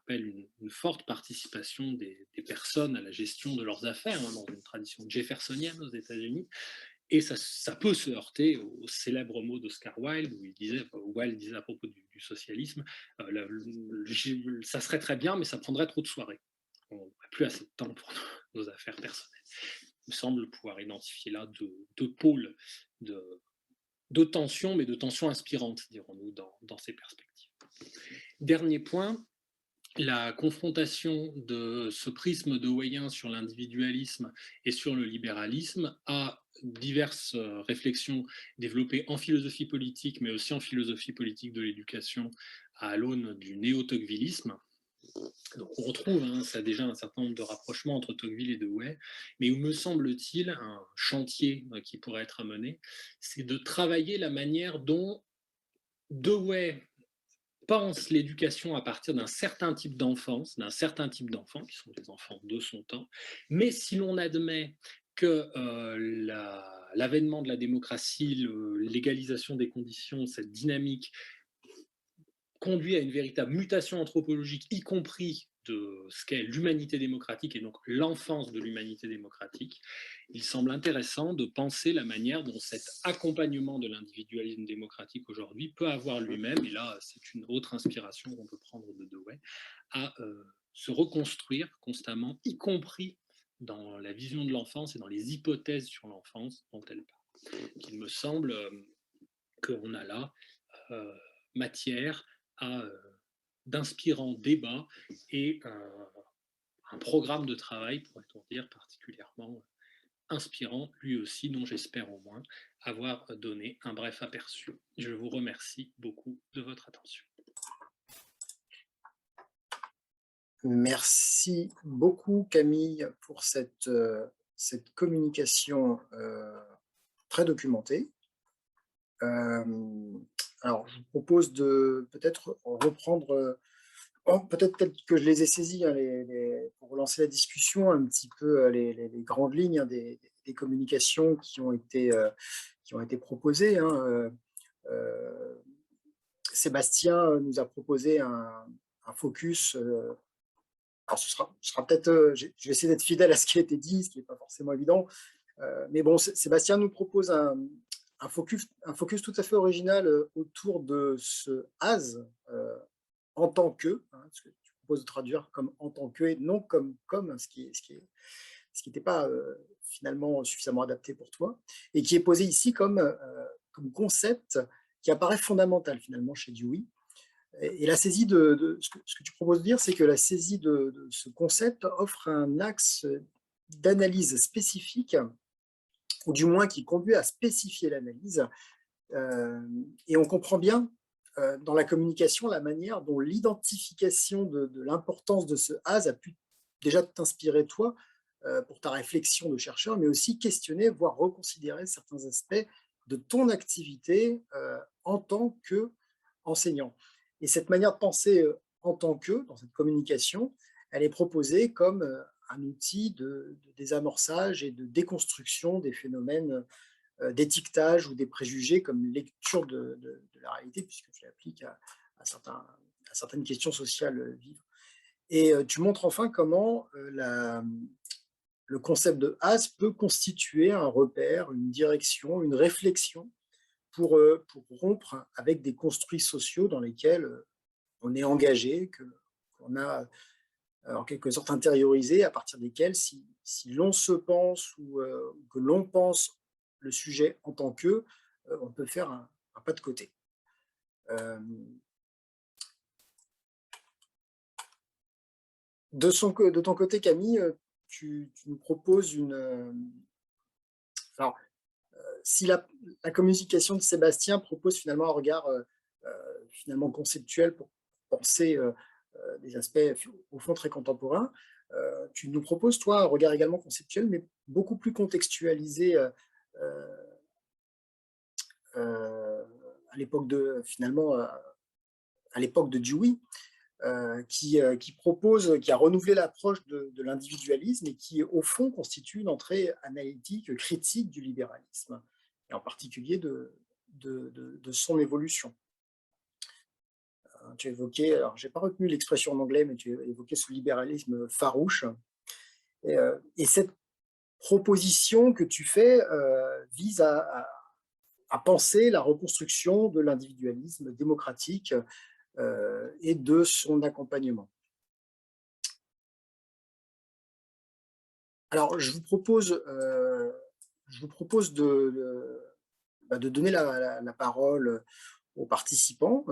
appelle une forte participation des personnes à la gestion de leurs affaires, dans une tradition jeffersonienne aux États-Unis. Et ça peut se heurter au célèbre mot d'Oscar Wilde, où Wilde disait à propos du socialisme, ça serait très bien, mais ça prendrait trop de soirées. On n'a plus assez de temps pour nos affaires personnelles. Il me semble pouvoir identifier là deux pôles de tension, mais de tension inspirante, dirons-nous, dans ces perspectives. Dernier point, la confrontation de ce prisme deweyien sur l'individualisme et sur le libéralisme a diverses réflexions développées en philosophie politique, mais aussi en philosophie politique de l'éducation à l'aune du néo-tocquevillisme. Donc on retrouve ça déjà un certain nombre de rapprochements entre Tocqueville et Dewey, mais où me semble-t-il un chantier qui pourrait être amené, c'est de travailler la manière dont Dewey pense l'éducation à partir d'un certain type d'enfance, qui sont les enfants de son temps, mais si l'on admet que l'avènement de la démocratie, l'égalisation des conditions, cette dynamique conduit à une véritable mutation anthropologique, y compris de ce qu'est l'humanité démocratique et donc l'enfance de l'humanité démocratique, il semble intéressant de penser la manière dont cet accompagnement de l'individualisme démocratique aujourd'hui peut avoir lui-même, et là c'est une autre inspiration qu'on peut prendre de Dewey, à se reconstruire constamment, y compris dans la vision de l'enfance et dans les hypothèses sur l'enfance dont elle parle. Il me semble qu'on a là matière à d'inspirants débats et un programme de travail, pourrait-on dire, particulièrement inspirant, lui aussi, dont j'espère au moins avoir donné un bref aperçu. Je vous remercie beaucoup de votre attention. Merci beaucoup, Camille, pour cette communication très documentée. Alors, je vous propose de peut-être reprendre, peut-être que je les ai saisis, hein, pour relancer la discussion, un petit peu les grandes lignes, hein, des communications qui ont été proposées, hein. Sébastien nous a proposé un focus. Alors, ce sera peut-être, je vais essayer d'être fidèle à ce qui a été dit, ce qui n'est pas forcément évident. Mais bon, Sébastien nous propose un focus tout à fait original autour de ce as en tant que, hein, ce que tu proposes de traduire comme en tant que et non comme, ce qui n'était pas finalement suffisamment adapté pour toi, et qui est posé ici comme concept qui apparaît fondamental finalement chez Dewey. Et la saisie de ce que tu proposes de dire, c'est que la saisie de ce concept offre un axe d'analyse spécifique, ou du moins qui conduit à spécifier l'analyse. Et on comprend bien dans la communication la manière dont l'identification de l'importance de ce as a pu déjà t'inspirer toi pour ta réflexion de chercheur, mais aussi questionner, voire reconsidérer certains aspects de ton activité en tant qu'enseignant. Et cette manière de penser en tant que, dans cette communication, elle est proposée comme un outil de désamorçage et de déconstruction des phénomènes d'étiquetage ou des préjugés comme lecture de la réalité, puisque tu l'appliques à certaines questions sociales vives. Et tu montres enfin comment le concept de as peut constituer un repère, une direction, une réflexion pour rompre avec des construits sociaux dans lesquels on est engagé, qu'on a en quelque sorte intériorisé, à partir desquels, si l'on se pense ou que l'on pense le sujet en tant que, on peut faire un pas de côté. De ton côté, Camille, tu nous proposes alors, si la communication de Sébastien propose finalement un regard finalement conceptuel pour penser des aspects au fond très contemporains, tu nous proposes, toi, un regard également conceptuel, mais beaucoup plus contextualisé à l'époque de, finalement, à l'époque de Dewey, qui a renouvelé l'approche de l'individualisme et qui, au fond, constitue une entrée analytique, critique du libéralisme, et en particulier de son évolution. Tu évoquais, alors je n'ai pas retenu l'expression en anglais, mais tu évoquais ce libéralisme farouche. Et cette proposition que tu fais vise à penser la reconstruction de l'individualisme démocratique et de son accompagnement. Alors, je vous propose de donner la parole aux participants.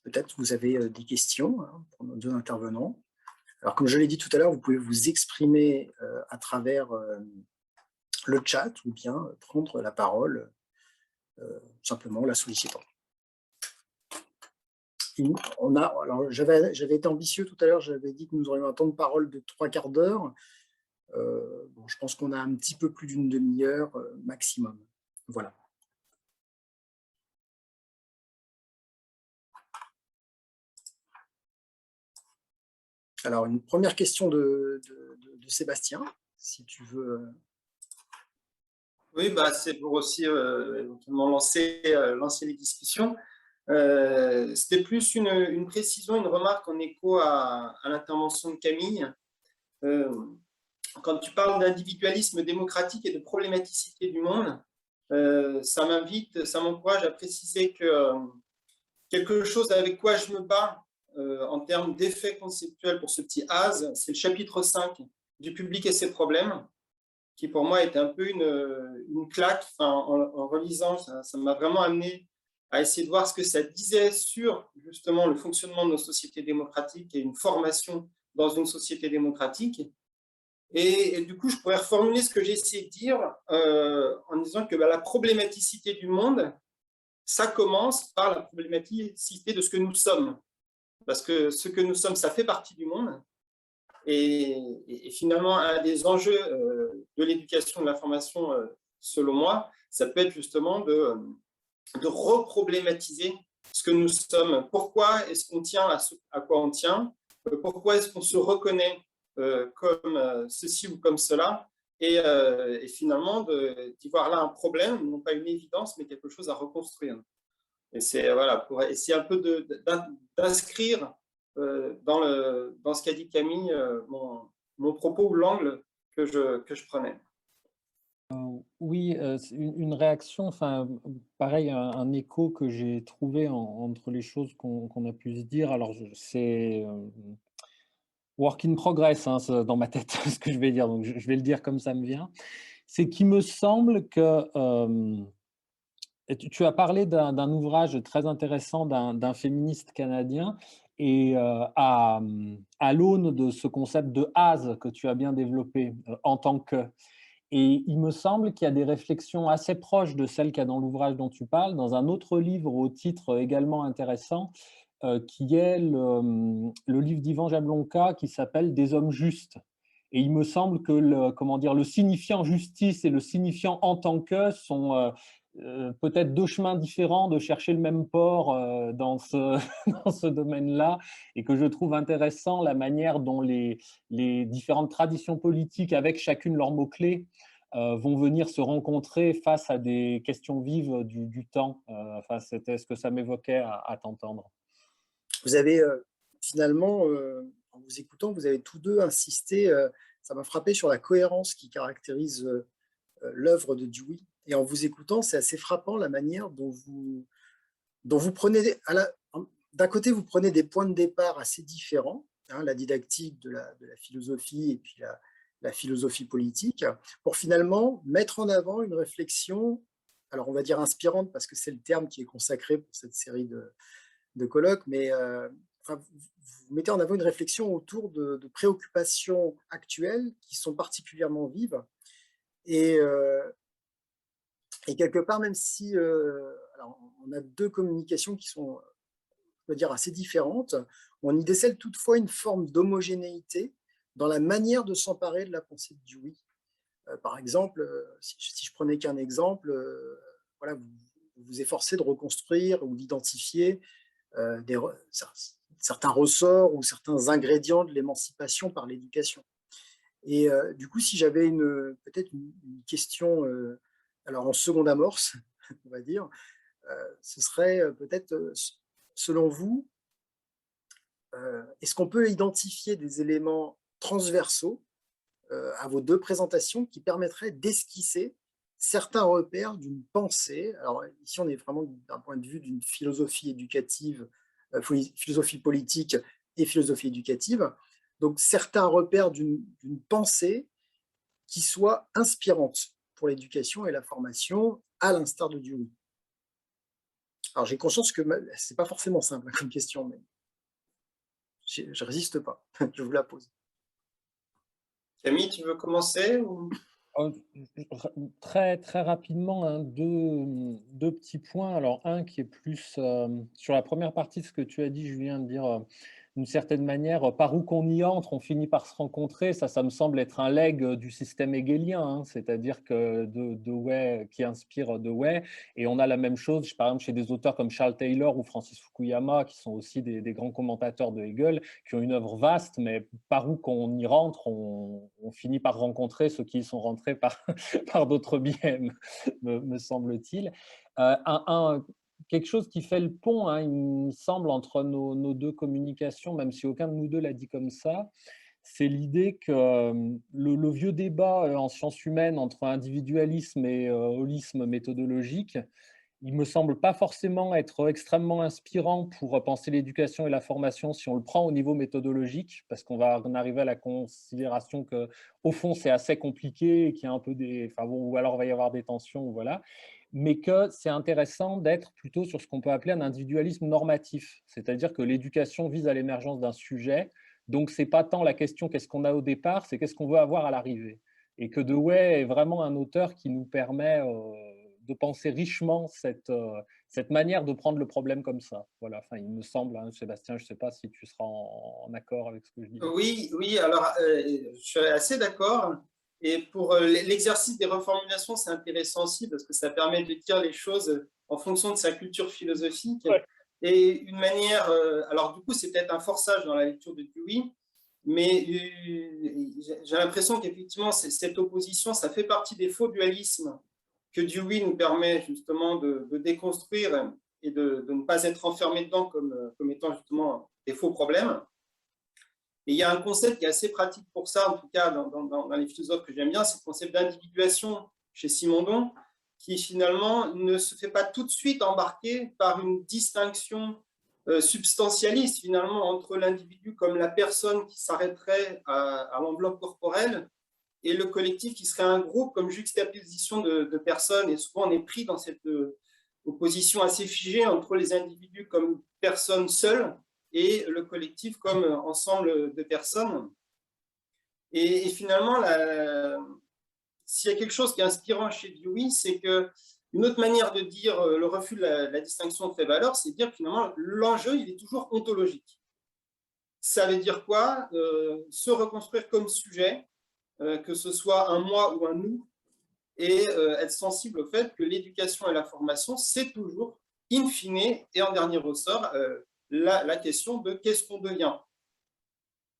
Peut-être vous avez des questions pour nos deux intervenants. Alors, comme je l'ai dit tout à l'heure, vous pouvez vous exprimer à travers le chat ou bien prendre la parole simplement en la sollicitant. Alors, j'avais été ambitieux tout à l'heure, j'avais dit que nous aurions un temps de parole de 3/4 d'heure. Bon, je pense qu'on a un petit peu plus d'une demi-heure maximum. Voilà. Alors, une première question de Sébastien, si tu veux. Oui, c'est pour aussi éventuellement lancer les discussions. C'était plus une précision, une remarque en écho à l'intervention de Camille. Quand tu parles d'individualisme démocratique et de problématicité du monde, ça m'encourage à préciser que quelque chose avec quoi je me bats en termes d'effets conceptuels pour ce petit as, c'est le chapitre 5 du public et ses problèmes, qui pour moi était un peu une claque. En relisant, ça m'a vraiment amené à essayer de voir ce que ça disait sur justement le fonctionnement de nos sociétés démocratiques et une formation dans une société démocratique. Et du coup, je pourrais reformuler ce que j'ai essayé de dire en disant que la problématicité du monde, ça commence par la problématicité de ce que nous sommes. Parce que ce que nous sommes, ça fait partie du monde. Et finalement, un des enjeux de l'éducation, de la formation, selon moi, ça peut être justement de reproblématiser ce que nous sommes. Pourquoi est-ce qu'on tient à quoi on tient? Pourquoi est-ce qu'on se reconnaît comme ceci ou comme cela? Et finalement, d'y voir là un problème, non pas une évidence, mais quelque chose à reconstruire. Et c'est voilà, pour essayer un peu d'inscrire dans ce qu'a dit Camille, mon propos ou l'angle que je prenais. Oui, une réaction, enfin, pareil, un écho que j'ai trouvé entre les choses qu'on a pu se dire. Alors, c'est work in progress, hein, dans ma tête, ce que je vais dire, donc je vais le dire comme ça me vient. C'est qu'il me semble que et tu as parlé d'un ouvrage très intéressant d'un féministe canadien et à l'aune de ce concept de as que tu as bien développé en tant que. Et il me semble qu'il y a des réflexions assez proches de celles qu'il y a dans l'ouvrage dont tu parles, dans un autre livre au titre également intéressant, qui est le livre d'Ivan Jablonka qui s'appelle Des hommes justes. Et il me semble que le signifiant justice et le signifiant en tant que sont peut-être deux chemins différents de chercher le même port dans ce domaine-là, et que je trouve intéressant la manière dont les différentes traditions politiques, avec chacune leurs mots-clés, vont venir se rencontrer face à des questions vives du temps. Enfin, c'était ce que ça m'évoquait à t'entendre. Vous avez finalement, en vous écoutant, vous avez tous deux insisté, ça m'a frappé sur la cohérence qui caractérise l'œuvre de Dewey. Et en vous écoutant, c'est assez frappant la manière dont vous prenez, d'un côté, vous prenez des points de départ assez différents, hein, la didactique de la philosophie et puis la philosophie politique, pour finalement mettre en avant une réflexion, alors on va dire inspirante, parce que c'est le terme qui est consacré pour cette série de colloques, mais vous mettez en avant une réflexion autour de préoccupations actuelles qui sont particulièrement vives. Et quelque part, même si alors on a deux communications qui sont, je veux dire, assez différentes, on y décèle toutefois une forme d'homogénéité dans la manière de s'emparer de la pensée de Dewey. Par exemple, si je prenais qu'un exemple, voilà, vous vous efforcez de reconstruire ou d'identifier certains ressorts ou certains ingrédients de l'émancipation par l'éducation. Et du coup, si j'avais peut-être une question, alors en seconde amorce, on va dire, ce serait peut-être, selon vous, est-ce qu'on peut identifier des éléments transversaux à vos deux présentations qui permettraient d'esquisser certains repères d'une pensée? Alors ici, on est vraiment d'un point de vue d'une philosophie éducative, philosophie politique et philosophie éducative. Donc, certains repères d'une pensée qui soit inspirante pour l'éducation et la formation, à l'instar de Dewey. Alors, j'ai conscience que ce n'est pas forcément simple comme question, mais je ne résiste pas. Je vous la pose. Camille, tu veux commencer ou... Très, très rapidement, hein, deux petits points. Alors, un qui est plus sur la première partie de ce que tu as dit, Julien, de dire d'une certaine manière, par où qu'on y entre, on finit par se rencontrer. Ça me semble être un legs du système hegelien, hein, c'est-à-dire que Dewey, qui inspire Dewey, et on a la même chose, par exemple, chez des auteurs comme Charles Taylor ou Francis Fukuyama, qui sont aussi des grands commentateurs de Hegel, qui ont une œuvre vaste, mais par où qu'on y rentre, on finit par rencontrer ceux qui y sont rentrés par d'autres biais, me semble-t-il. Quelque chose qui fait le pont, hein, il me semble, entre nos deux communications, même si aucun de nous deux l'a dit comme ça, c'est l'idée que le vieux débat en sciences humaines entre individualisme et holisme méthodologique, il me semble pas forcément être extrêmement inspirant pour penser l'éducation et la formation si on le prend au niveau méthodologique, parce qu'on va en arriver à la considération que, au fond, c'est assez compliqué et qu'il y a un peu ou alors il va y avoir des tensions, voilà. mais que c'est intéressant d'être plutôt sur ce qu'on peut appeler un individualisme normatif, c'est-à-dire que l'éducation vise à l'émergence d'un sujet, donc ce n'est pas tant la question qu'est-ce qu'on a au départ, c'est qu'est-ce qu'on veut avoir à l'arrivée. Et que Dewey est vraiment un auteur qui nous permet de penser richement cette manière de prendre le problème comme ça. Voilà, enfin, il me semble, hein, Sébastien, je ne sais pas si tu seras en accord avec ce que je dis. Oui, alors je suis assez d'accord. Et pour l'exercice des reformulations, c'est intéressant aussi parce que ça permet de dire les choses en fonction de sa culture philosophique. Ouais. Et une manière, alors du coup, c'est peut-être un forçage dans la lecture de Dewey, mais j'ai l'impression qu'effectivement, cette opposition, ça fait partie des faux dualismes que Dewey nous permet justement de déconstruire et de ne pas être enfermé dedans comme étant justement des faux problèmes. Et il y a un concept qui est assez pratique pour ça, en tout cas dans les philosophes que j'aime bien, c'est le concept d'individuation chez Simondon, qui finalement ne se fait pas tout de suite embarquer par une distinction substantialiste finalement entre l'individu comme la personne qui s'arrêterait à l'enveloppe corporelle et le collectif qui serait un groupe comme juxtaposition de personnes. Et souvent on est pris dans cette opposition assez figée entre les individus comme personnes seules et le collectif comme ensemble de personnes. Et finalement, s'il y a quelque chose qui est inspirant chez Dewey, c'est qu'une autre manière de dire le refus de la distinction de fait-valeur, c'est de dire que finalement, l'enjeu, il est toujours ontologique. Ça veut dire quoi? Se reconstruire comme sujet, que ce soit un moi ou un nous, et être sensible au fait que l'éducation et la formation, c'est toujours, in fine, et en dernier ressort, la question de qu'est-ce qu'on devient.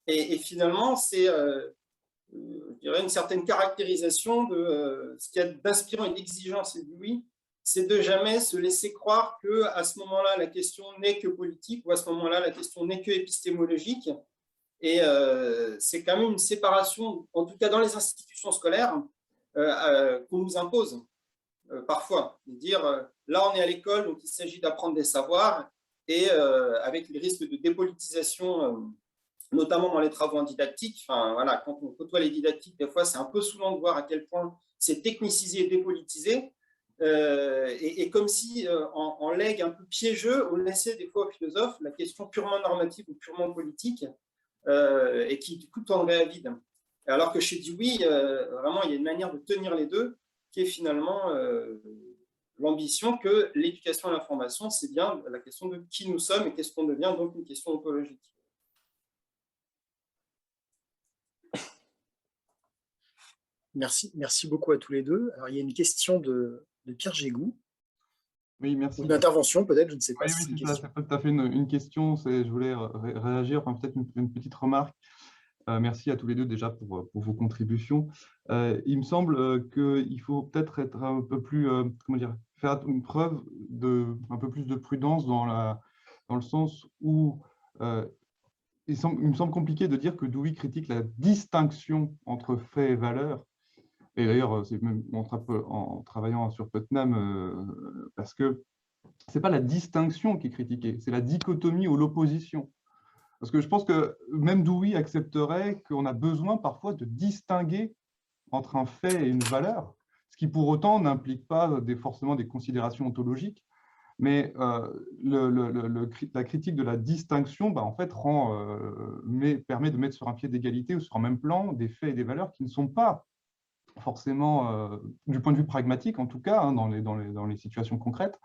Et finalement, c'est, je dirais, une certaine caractérisation de ce qu'il y a d'inspirant et d'exigeant chez Dewey, c'est de jamais se laisser croire qu'à ce moment-là, la question n'est que politique, ou à ce moment-là, la question n'est que épistémologique. Et c'est quand même une séparation, en tout cas dans les institutions scolaires, qu'on nous impose parfois. De dire, là, on est à l'école, donc il s'agit d'apprendre des savoirs, et avec les risques de dépolitisation, notamment dans les travaux en didactique. Enfin, voilà, quand on côtoie les didactiques, des fois, c'est un peu saoulant de voir à quel point c'est technicisé et dépolitisé. Et comme si, en legs un peu piégeux, on laissait des fois aux philosophes la question purement normative ou purement politique, et qui, du coup, tournerait à vide. Alors que chez Dewey, vraiment, il y a une manière de tenir les deux qui est finalement l'ambition que l'éducation et l'information, c'est bien la question de qui nous sommes et qu'est-ce qu'on devient, donc une question ontologique. Merci beaucoup à tous les deux. Alors, il y a une question de Pierre Gégou. Oui, merci. Une intervention, peut-être, je ne sais pas. Oui, si c'est pas tout à fait une question. Je voulais réagir, enfin, peut-être une petite remarque. Merci à tous les deux déjà pour vos contributions. Il me semble qu'il faut peut-être être un peu plus, comment dire, faire une preuve un peu plus de prudence dans le sens où il me semble compliqué de dire que Dewey critique la distinction entre fait et valeur. Et d'ailleurs, c'est même en travaillant sur Putnam, parce que ce n'est pas la distinction qui est critiquée, c'est la dichotomie ou l'opposition. Parce que je pense que même Dewey accepterait qu'on a besoin parfois de distinguer entre un fait et une valeur, ce qui pour autant n'implique pas forcément des considérations ontologiques, mais la critique de la distinction, en fait, permet de mettre sur un pied d'égalité ou sur un même plan des faits et des valeurs qui ne sont pas forcément, du point de vue pragmatique en tout cas, hein, dans les situations concrètes,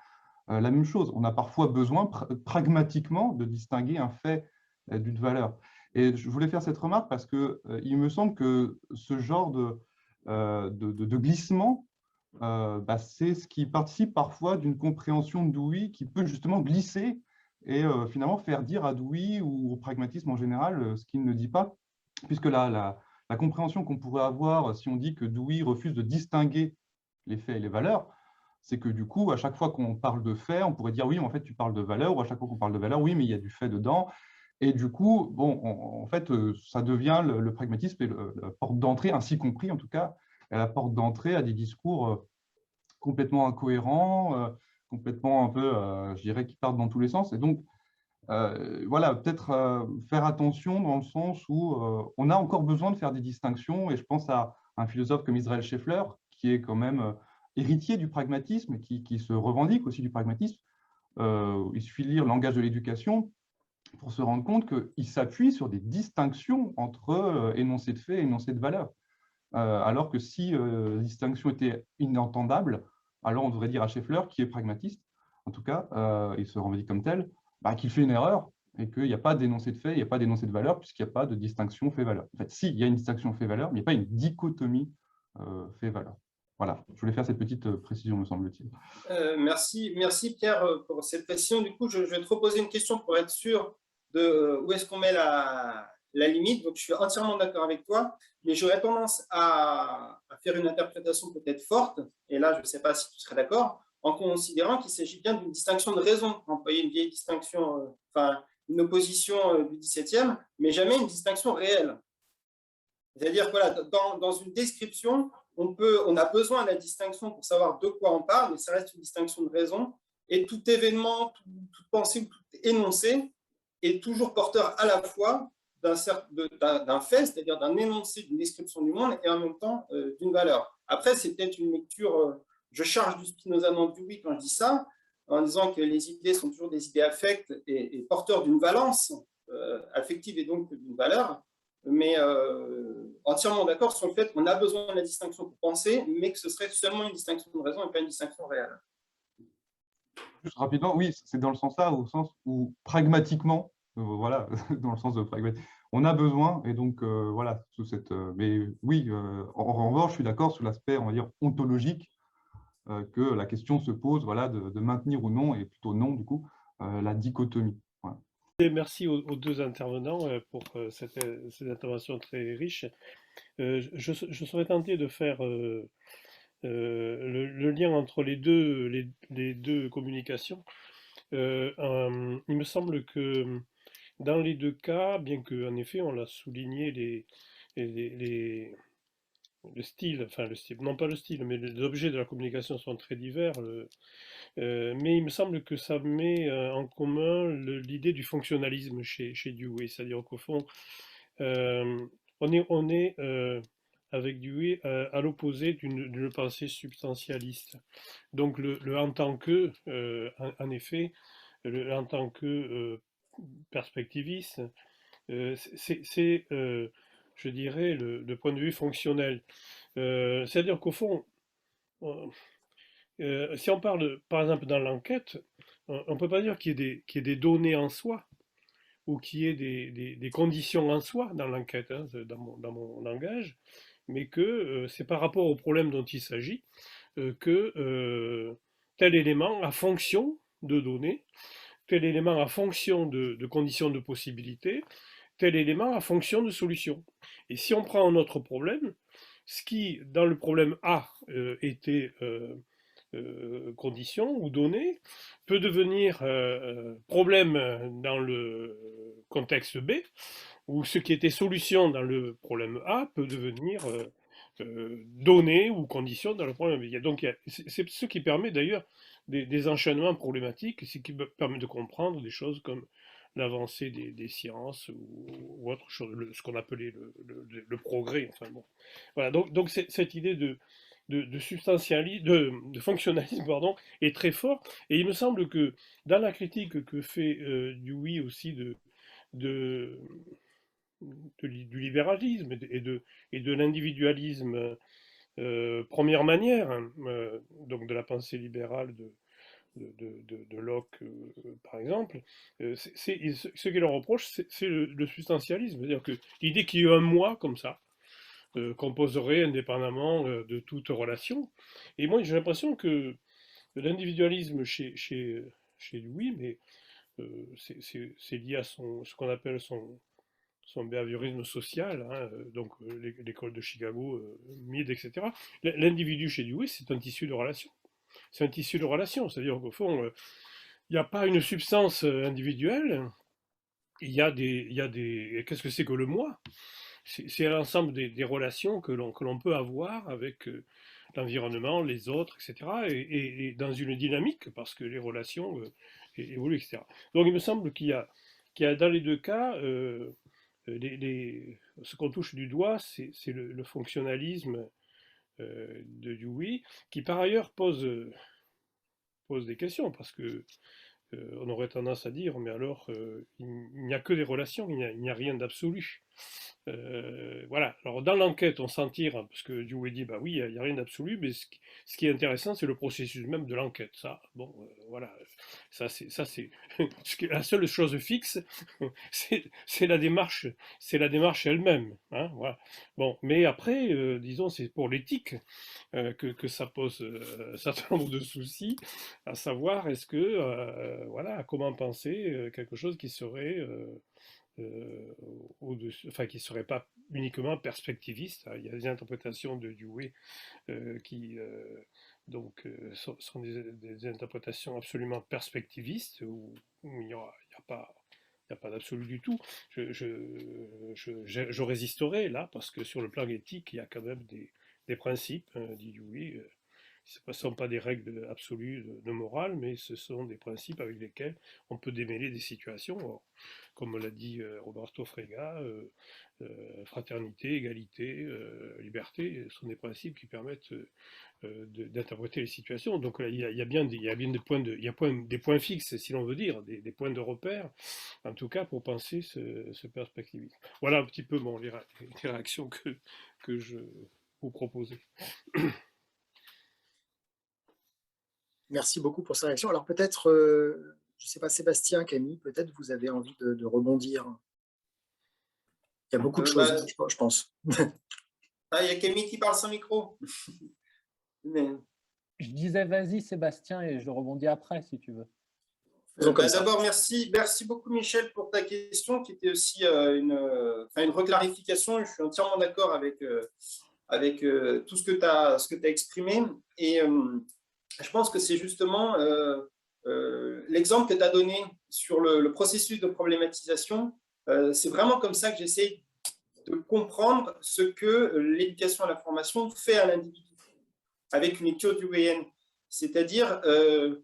la même chose. On a parfois besoin pragmatiquement de distinguer un fait d'une valeur. Et je voulais faire cette remarque parce qu'il me semble que ce genre de glissement, c'est ce qui participe parfois d'une compréhension de Dewey qui peut justement glisser et finalement faire dire à Dewey ou au pragmatisme en général ce qu'il ne dit pas, puisque la compréhension qu'on pourrait avoir si on dit que Dewey refuse de distinguer les faits et les valeurs, c'est que du coup, à chaque fois qu'on parle de fait, on pourrait dire oui, mais en fait, tu parles de valeur, ou à chaque fois qu'on parle de valeur, oui, mais il y a du fait dedans. Et du coup, bon, en fait, ça devient le pragmatisme et la porte d'entrée, ainsi compris en tout cas, la porte d'entrée à des discours complètement incohérents, complètement un peu, je dirais, qui partent dans tous les sens. Et donc, voilà, peut-être faire attention dans le sens où on a encore besoin de faire des distinctions. Et je pense à un philosophe comme Israël Scheffler, qui est quand même héritier du pragmatisme, qui se revendique aussi du pragmatisme. Il suffit de lire le langage de l'éducation pour se rendre compte qu'il s'appuie sur des distinctions entre énoncé de fait et énoncé de valeur. Alors que si la distinction était inentendable, alors on devrait dire à Scheffler, qui est pragmatiste, en tout cas, il se revendique comme tel, qu'il fait une erreur et qu'il n'y a pas d'énoncé de fait, il n'y a pas d'énoncé de valeur, puisqu'il n'y a pas de distinction fait-valeur. En fait, si, il y a une distinction fait-valeur, mais il n'y a pas une dichotomie fait-valeur. Voilà, je voulais faire cette petite précision, me semble-t-il. Merci Pierre pour cette précision. Du coup, je vais te reposer une question pour être sûr de où est-ce qu'on met la limite. Donc, je suis entièrement d'accord avec toi, mais j'aurais tendance à faire une interprétation peut-être forte, et là, je ne sais pas si tu serais d'accord, en considérant qu'il s'agit bien d'une distinction de raison, employer une vieille distinction, une opposition du XVIIe, mais jamais une distinction réelle. C'est-à-dire que voilà, dans une description, on a besoin de la distinction pour savoir de quoi on parle, mais ça reste une distinction de raison. Et tout événement, toute pensée, tout énoncé est toujours porteur à la fois d'un fait, c'est-à-dire d'un énoncé, d'une description du monde, et en même temps d'une valeur. Après, c'est peut-être une lecture, je charge du Spinoza non du oui quand je dis ça, en disant que les idées sont toujours des idées affectes et porteurs d'une valence affective et donc d'une valeur. Mais entièrement d'accord sur le fait qu'on a besoin de la distinction pour penser, mais que ce serait seulement une distinction de raison et pas une distinction réelle. Juste rapidement, oui, c'est dans le sens là, au sens où pragmatiquement, voilà, dans le sens de pragmatique, on a besoin, et donc voilà, sous cette. Mais oui, en revanche, je suis d'accord sur l'aspect, on va dire, ontologique, que la question se pose, voilà, de maintenir ou non, et plutôt non, du coup, la dichotomie. Voilà. Et merci aux deux intervenants pour cette intervention très riche. Je serais tenté de faire le lien entre les deux communications. Il me semble que dans les deux cas, bien qu'en effet on l'a souligné, le style, non pas le style, mais les objets de la communication sont très divers. Mais il me semble que ça met en commun l'idée du fonctionnalisme chez Dewey, c'est-à-dire qu'au fond, on est avec Dewey à l'opposé d'une pensée substantialiste. Donc le en tant que, en effet, le en tant que perspectiviste, c'est je dirais, le point de vue fonctionnel. C'est-à-dire qu'au fond, si on parle, par exemple, dans l'enquête, on ne peut pas dire qu'il y ait des données en soi ou qu'il y ait des conditions en soi dans l'enquête, hein, dans mon langage, mais que c'est par rapport au problème dont il s'agit que tel élément a fonction de données, tel élément a fonction de conditions de possibilité, tel élément a fonction de solution. Et si on prend un autre problème, ce qui, dans le problème A, était condition ou donnée, peut devenir problème dans le contexte B, ou ce qui était solution dans le problème A peut devenir donnée ou condition dans le problème B. Donc c'est ce qui permet d'ailleurs des enchaînements problématiques, ce qui permet de comprendre des choses comme l'avancée des sciences ou autre chose, ce qu'on appelait le progrès. Enfin bon, voilà. Donc cette idée de fonctionnalisme, pardon, est très fort. Et il me semble que dans la critique que fait Dewey aussi du libéralisme et de l'individualisme première manière, hein, donc de la pensée libérale de Locke, par exemple, ce qu'il leur reproche, c'est le substantialisme. C'est-à-dire que l'idée qu'il y ait un moi comme ça, composerait indépendamment de toute relation. Et moi, j'ai l'impression que l'individualisme chez Dewey, mais c'est lié à ce qu'on appelle son behaviorisme social, hein, donc l'école de Chicago, Mead, etc. L'individu chez Dewey, c'est un tissu de relation. C'est un tissu de relation, c'est-à-dire qu'au fond, il n'y a pas une substance individuelle, il y a des... Qu'est-ce que c'est que le moi? C'est l'ensemble des relations que l'on peut avoir avec l'environnement, les autres, etc. Et dans une dynamique, parce que les relations évoluent, etc. Donc il me semble qu'il y a dans les deux cas, ce qu'on touche du doigt, c'est le fonctionnalisme de Dewey, qui par ailleurs pose des questions, parce que on aurait tendance à dire, mais alors, il n'y a que des relations, il n'y a rien d'absolu. Voilà. Alors dans l'enquête, on s'en tire, parce que Dewey dit, bah oui, il n'y a rien d'absolu, mais ce qui est intéressant, c'est le processus même de l'enquête. Ça, bon, voilà, ça c'est la seule chose fixe, c'est la démarche elle-même. Hein, voilà. Bon, mais après, disons, c'est pour l'éthique que ça pose un certain nombre de soucis, à savoir est-ce que, voilà, comment penser quelque chose qui serait enfin qui ne serait pas uniquement perspectiviste. Il y a des interprétations de Dewey qui donc sont des interprétations absolument perspectivistes où il n'y a pas d'absolu du tout. Je résisterai là parce que sur le plan éthique, il y a quand même des principes, dit Dewey. Ce ne sont pas des règles absolues de morale, mais ce sont des principes avec lesquels on peut démêler des situations. Alors, comme l'a dit Roberto Frega, fraternité, égalité, liberté sont des principes qui permettent d'interpréter les situations. Donc il y a bien des points fixes, si l'on veut dire, des points de repère, en tout cas pour penser ce perspectivisme. Voilà un petit peu les réactions que je vous proposais. Merci beaucoup pour sa réaction. Alors peut-être, je ne sais pas, Sébastien, Camille, peut-être vous avez envie de rebondir. Il y a beaucoup de choses, je pense. Il y a Camille qui parle sans micro. Mais... Je disais vas-y Sébastien et je rebondis après si tu veux. D'abord, merci beaucoup Michel pour ta question qui était aussi une reclarification. Je suis entièrement d'accord avec tout ce que tu as exprimé. Et je pense que c'est justement l'exemple que tu as donné sur le processus de problématisation. C'est vraiment comme ça que j'essaie de comprendre ce que l'éducation à la formation fait à l'individu avec une lecture deweyenne. C'est-à-dire, il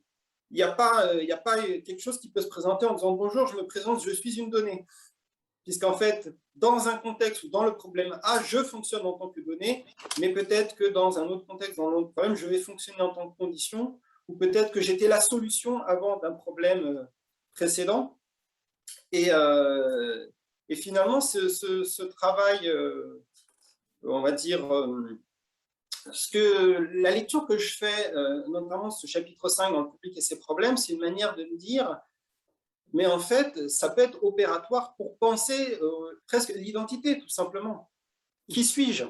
n'y a pas quelque chose qui peut se présenter en disant « Bonjour, je me présente, je suis une donnée ». Puisqu'en fait, dans un contexte ou dans le problème A, je fonctionne en tant que donnée, mais peut-être que dans un autre contexte, dans l'autre problème, je vais fonctionner en tant que condition, ou peut-être que j'étais la solution avant d'un problème précédent. Et finalement, ce travail, on va dire, la lecture que je fais, notamment ce chapitre 5 dans le public et ses problèmes, c'est une manière de me dire, mais en fait, ça peut être opératoire pour penser presque l'identité, tout simplement. Qui suis-je?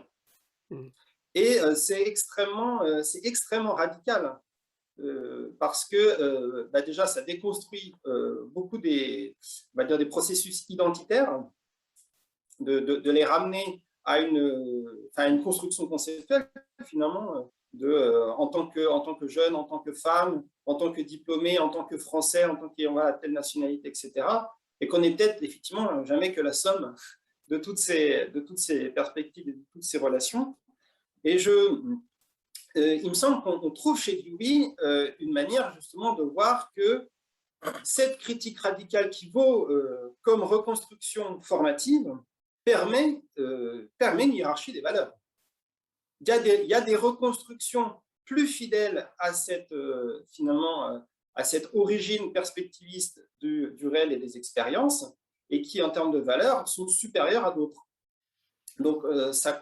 Et c'est extrêmement radical, parce que déjà, ça déconstruit beaucoup des processus identitaires, de les ramener à une construction conceptuelle, finalement, en tant que jeune, en tant que femme, en tant que diplômé, en tant que français, en tant qu'ayant telle nationalité, etc. Et qu'on n'est peut-être effectivement jamais que la somme de toutes ces perspectives et de toutes ces relations. Et il me semble qu'on trouve chez Dewey une manière justement de voir que cette critique radicale qui vaut comme reconstruction formative permet une hiérarchie des valeurs. Il y a des reconstructions plus fidèles à cette origine perspectiviste du réel et des expériences, et qui, en termes de valeurs, sont supérieures à d'autres. Donc, ça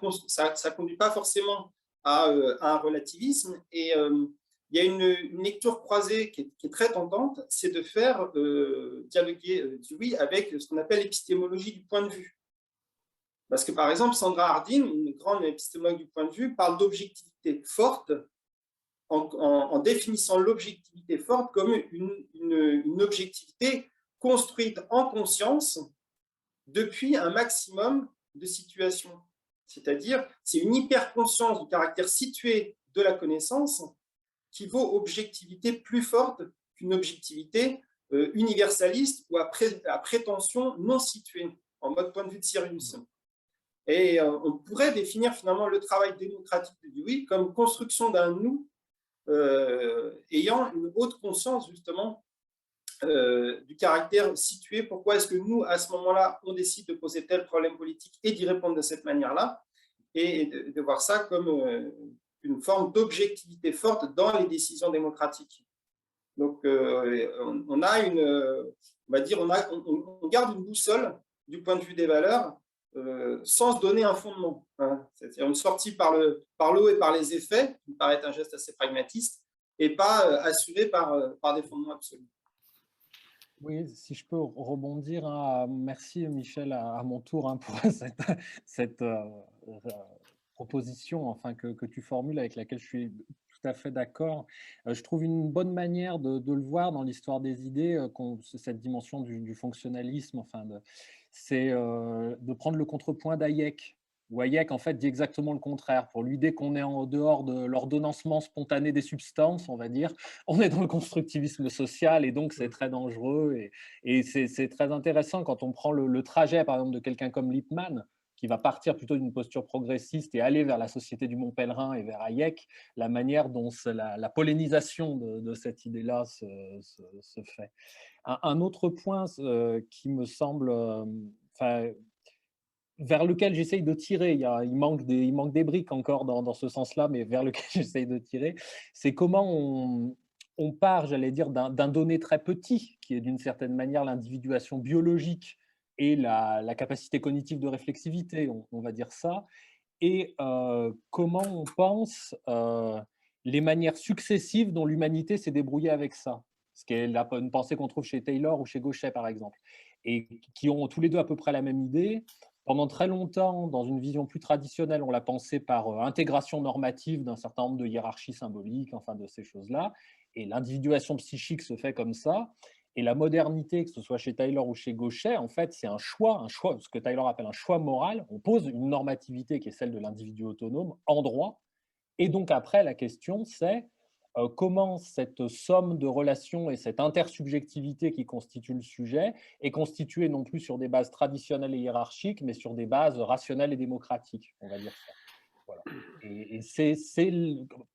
conduit pas forcément à un relativisme. Et il y a une lecture croisée qui est très tentante, c'est de faire dialoguer Dewey avec ce qu'on appelle l'épistémologie du point de vue. Parce que, par exemple, Sandra Hardin, une grande épistémologue du point de vue, parle d'objectivité forte en définissant l'objectivité forte comme une objectivité construite en conscience depuis un maximum de situations. C'est-à-dire, c'est une hyperconscience du caractère situé de la connaissance qui vaut objectivité plus forte qu'une objectivité universaliste ou à prétention non située, en mode point de vue de Sirius. Et on pourrait définir finalement le travail démocratique de Dewey comme construction d'un nous ayant une haute conscience justement du caractère situé. Pourquoi est-ce que nous, à ce moment-là, on décide de poser tel problème politique et d'y répondre de cette manière-là, et de voir ça comme une forme d'objectivité forte dans les décisions démocratiques. Donc, on a on va dire, on garde une boussole du point de vue des valeurs sans se donner un fondement. Hein. C'est-à-dire une sortie par l'eau et par les effets, qui me paraît être un geste assez pragmatiste, et pas assuré par des fondements absolus. Oui, si je peux rebondir, hein, merci Michel à mon tour hein, pour cette proposition enfin, que tu formules avec laquelle je suis tout à fait d'accord. Je trouve une bonne manière de le voir dans l'histoire des idées, cette dimension du fonctionnalisme, enfin, c'est de prendre le contrepoint d'Hayek. Où Hayek, en fait, dit exactement le contraire. Pour lui, dès qu'on est en dehors de l'ordonnancement spontané des substances, on va dire, on est dans le constructivisme social et donc c'est très dangereux. Et c'est très intéressant quand on prend le trajet, par exemple, de quelqu'un comme Lippmann, qui va partir plutôt d'une posture progressiste et aller vers la société du Mont Pèlerin et vers Hayek, la manière dont la pollinisation de cette idée-là se fait. Un autre point qui me semble... vers lequel j'essaye de tirer, il manque des briques encore dans ce sens-là, mais vers lequel j'essaye de tirer, c'est comment on part, j'allais dire, d'un donné très petit, qui est d'une certaine manière l'individuation biologique et la capacité cognitive de réflexivité, on va dire ça, et comment on pense les manières successives dont l'humanité s'est débrouillée avec ça, ce qui est une pensée qu'on trouve chez Taylor ou chez Gauchet, par exemple, et qui ont tous les deux à peu près la même idée. Pendant très longtemps, dans une vision plus traditionnelle, on l'a pensé par intégration normative d'un certain nombre de hiérarchies symboliques, enfin de ces choses-là, et l'individuation psychique se fait comme ça. Et la modernité, que ce soit chez Taylor ou chez Gauchet, en fait, c'est un choix, ce que Taylor appelle un choix moral. On pose une normativité qui est celle de l'individu autonome en droit. Et donc après, la question, c'est comment cette somme de relations et cette intersubjectivité qui constitue le sujet est constituée non plus sur des bases traditionnelles et hiérarchiques, mais sur des bases rationnelles et démocratiques, on va dire ça. Voilà. Et c'est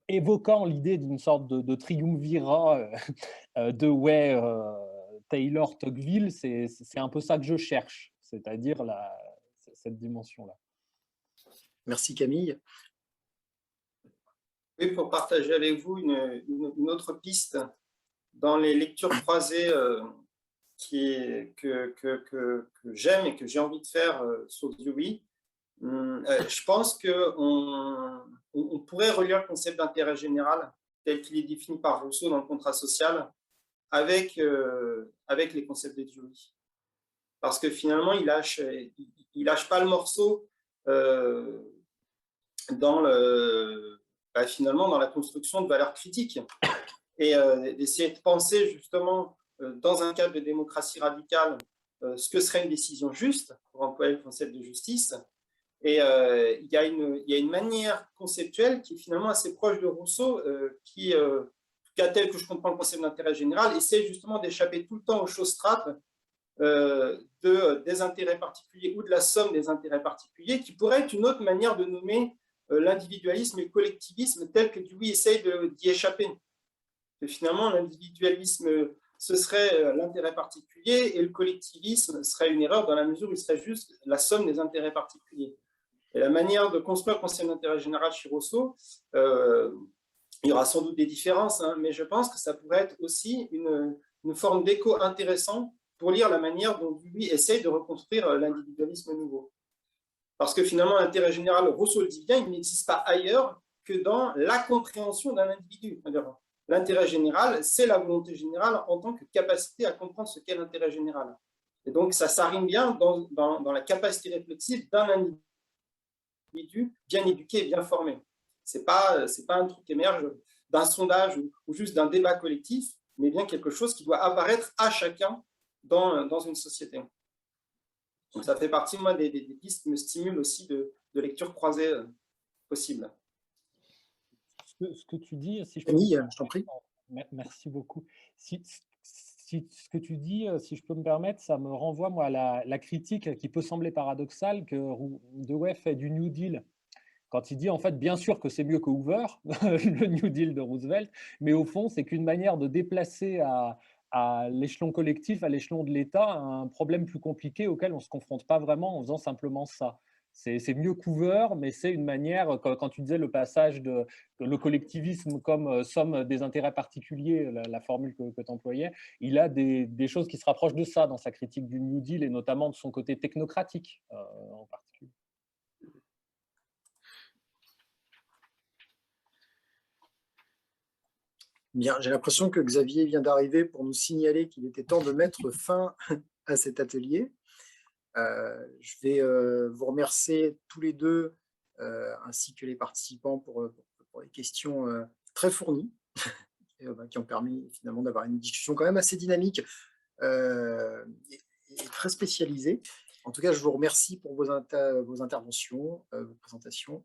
évoquant l'idée d'une sorte de triumvirat Dewey, Taylor, Tocqueville, c'est un peu ça que je cherche, c'est-à-dire cette dimension-là. Merci Camille. Oui, pour partager avec vous une autre piste dans les lectures croisées que j'aime et que j'ai envie de faire sur Dewey. Je pense qu'on pourrait relier le concept d'intérêt général tel qu'il est défini par Rousseau dans le contrat social avec les concepts de Dewey. Parce que finalement, il lâche pas le morceau finalement dans la construction de valeurs critiques et d'essayer de penser justement dans un cadre de démocratie radicale ce que serait une décision juste, pour employer le concept de justice. Et il y a une manière conceptuelle qui est finalement assez proche de Rousseau, qui, en tout cas tel que je comprends le concept d'intérêt général, essaie justement d'échapper tout le temps aux choses trappes des intérêts particuliers ou de la somme des intérêts particuliers, qui pourrait être une autre manière de nommer l'individualisme et le collectivisme tel que Dewey essaye d'y échapper. Et finalement, l'individualisme, ce serait l'intérêt particulier et le collectivisme serait une erreur dans la mesure où il serait juste la somme des intérêts particuliers. Et la manière de construire le concept d'intérêt général chez Rousseau, il y aura sans doute des différences, hein, mais je pense que ça pourrait être aussi une forme d'écho intéressant pour lire la manière dont lui essaye de reconstruire l'individualisme nouveau. Parce que finalement, l'intérêt général, Rousseau le dit bien, il n'existe pas ailleurs que dans la compréhension d'un individu. L'intérêt général, c'est la volonté générale en tant que capacité à comprendre ce qu'est l'intérêt général. Et donc, ça s'arrime bien dans la capacité réflexive d'un individu bien éduqué et bien formé. Ce n'est pas un truc qui émerge d'un sondage ou juste d'un débat collectif, mais bien quelque chose qui doit apparaître à chacun dans une société. Donc, ça fait partie, moi, des pistes qui me stimulent aussi de lecture croisée possible. Ce que tu dis, si je peux Camille, je t'en prie. Merci beaucoup. Ce que tu dis, si je peux me permettre, ça me renvoie moi à la critique qui peut sembler paradoxale que Dewey fait du New Deal. Quand il dit en fait, bien sûr que c'est mieux que Hoover, le New Deal de Roosevelt, mais au fond, c'est qu'une manière de déplacer à l'échelon collectif, à l'échelon de l'État, un problème plus compliqué auquel on ne se confronte pas vraiment en faisant simplement ça. c'est mieux couvert, mais c'est une manière, quand tu disais le passage de le collectivisme comme somme des intérêts particuliers, la formule que tu employais, il a des choses qui se rapprochent de ça dans sa critique du New Deal et notamment de son côté technocratique en particulier. Bien, j'ai l'impression que Xavier vient d'arriver pour nous signaler qu'il était temps de mettre fin à cet atelier. Je vais vous remercier tous les deux, ainsi que les participants pour les questions très fournies, qui ont permis finalement d'avoir une discussion quand même assez dynamique et très spécialisée. En tout cas, je vous remercie pour vos interventions, vos présentations.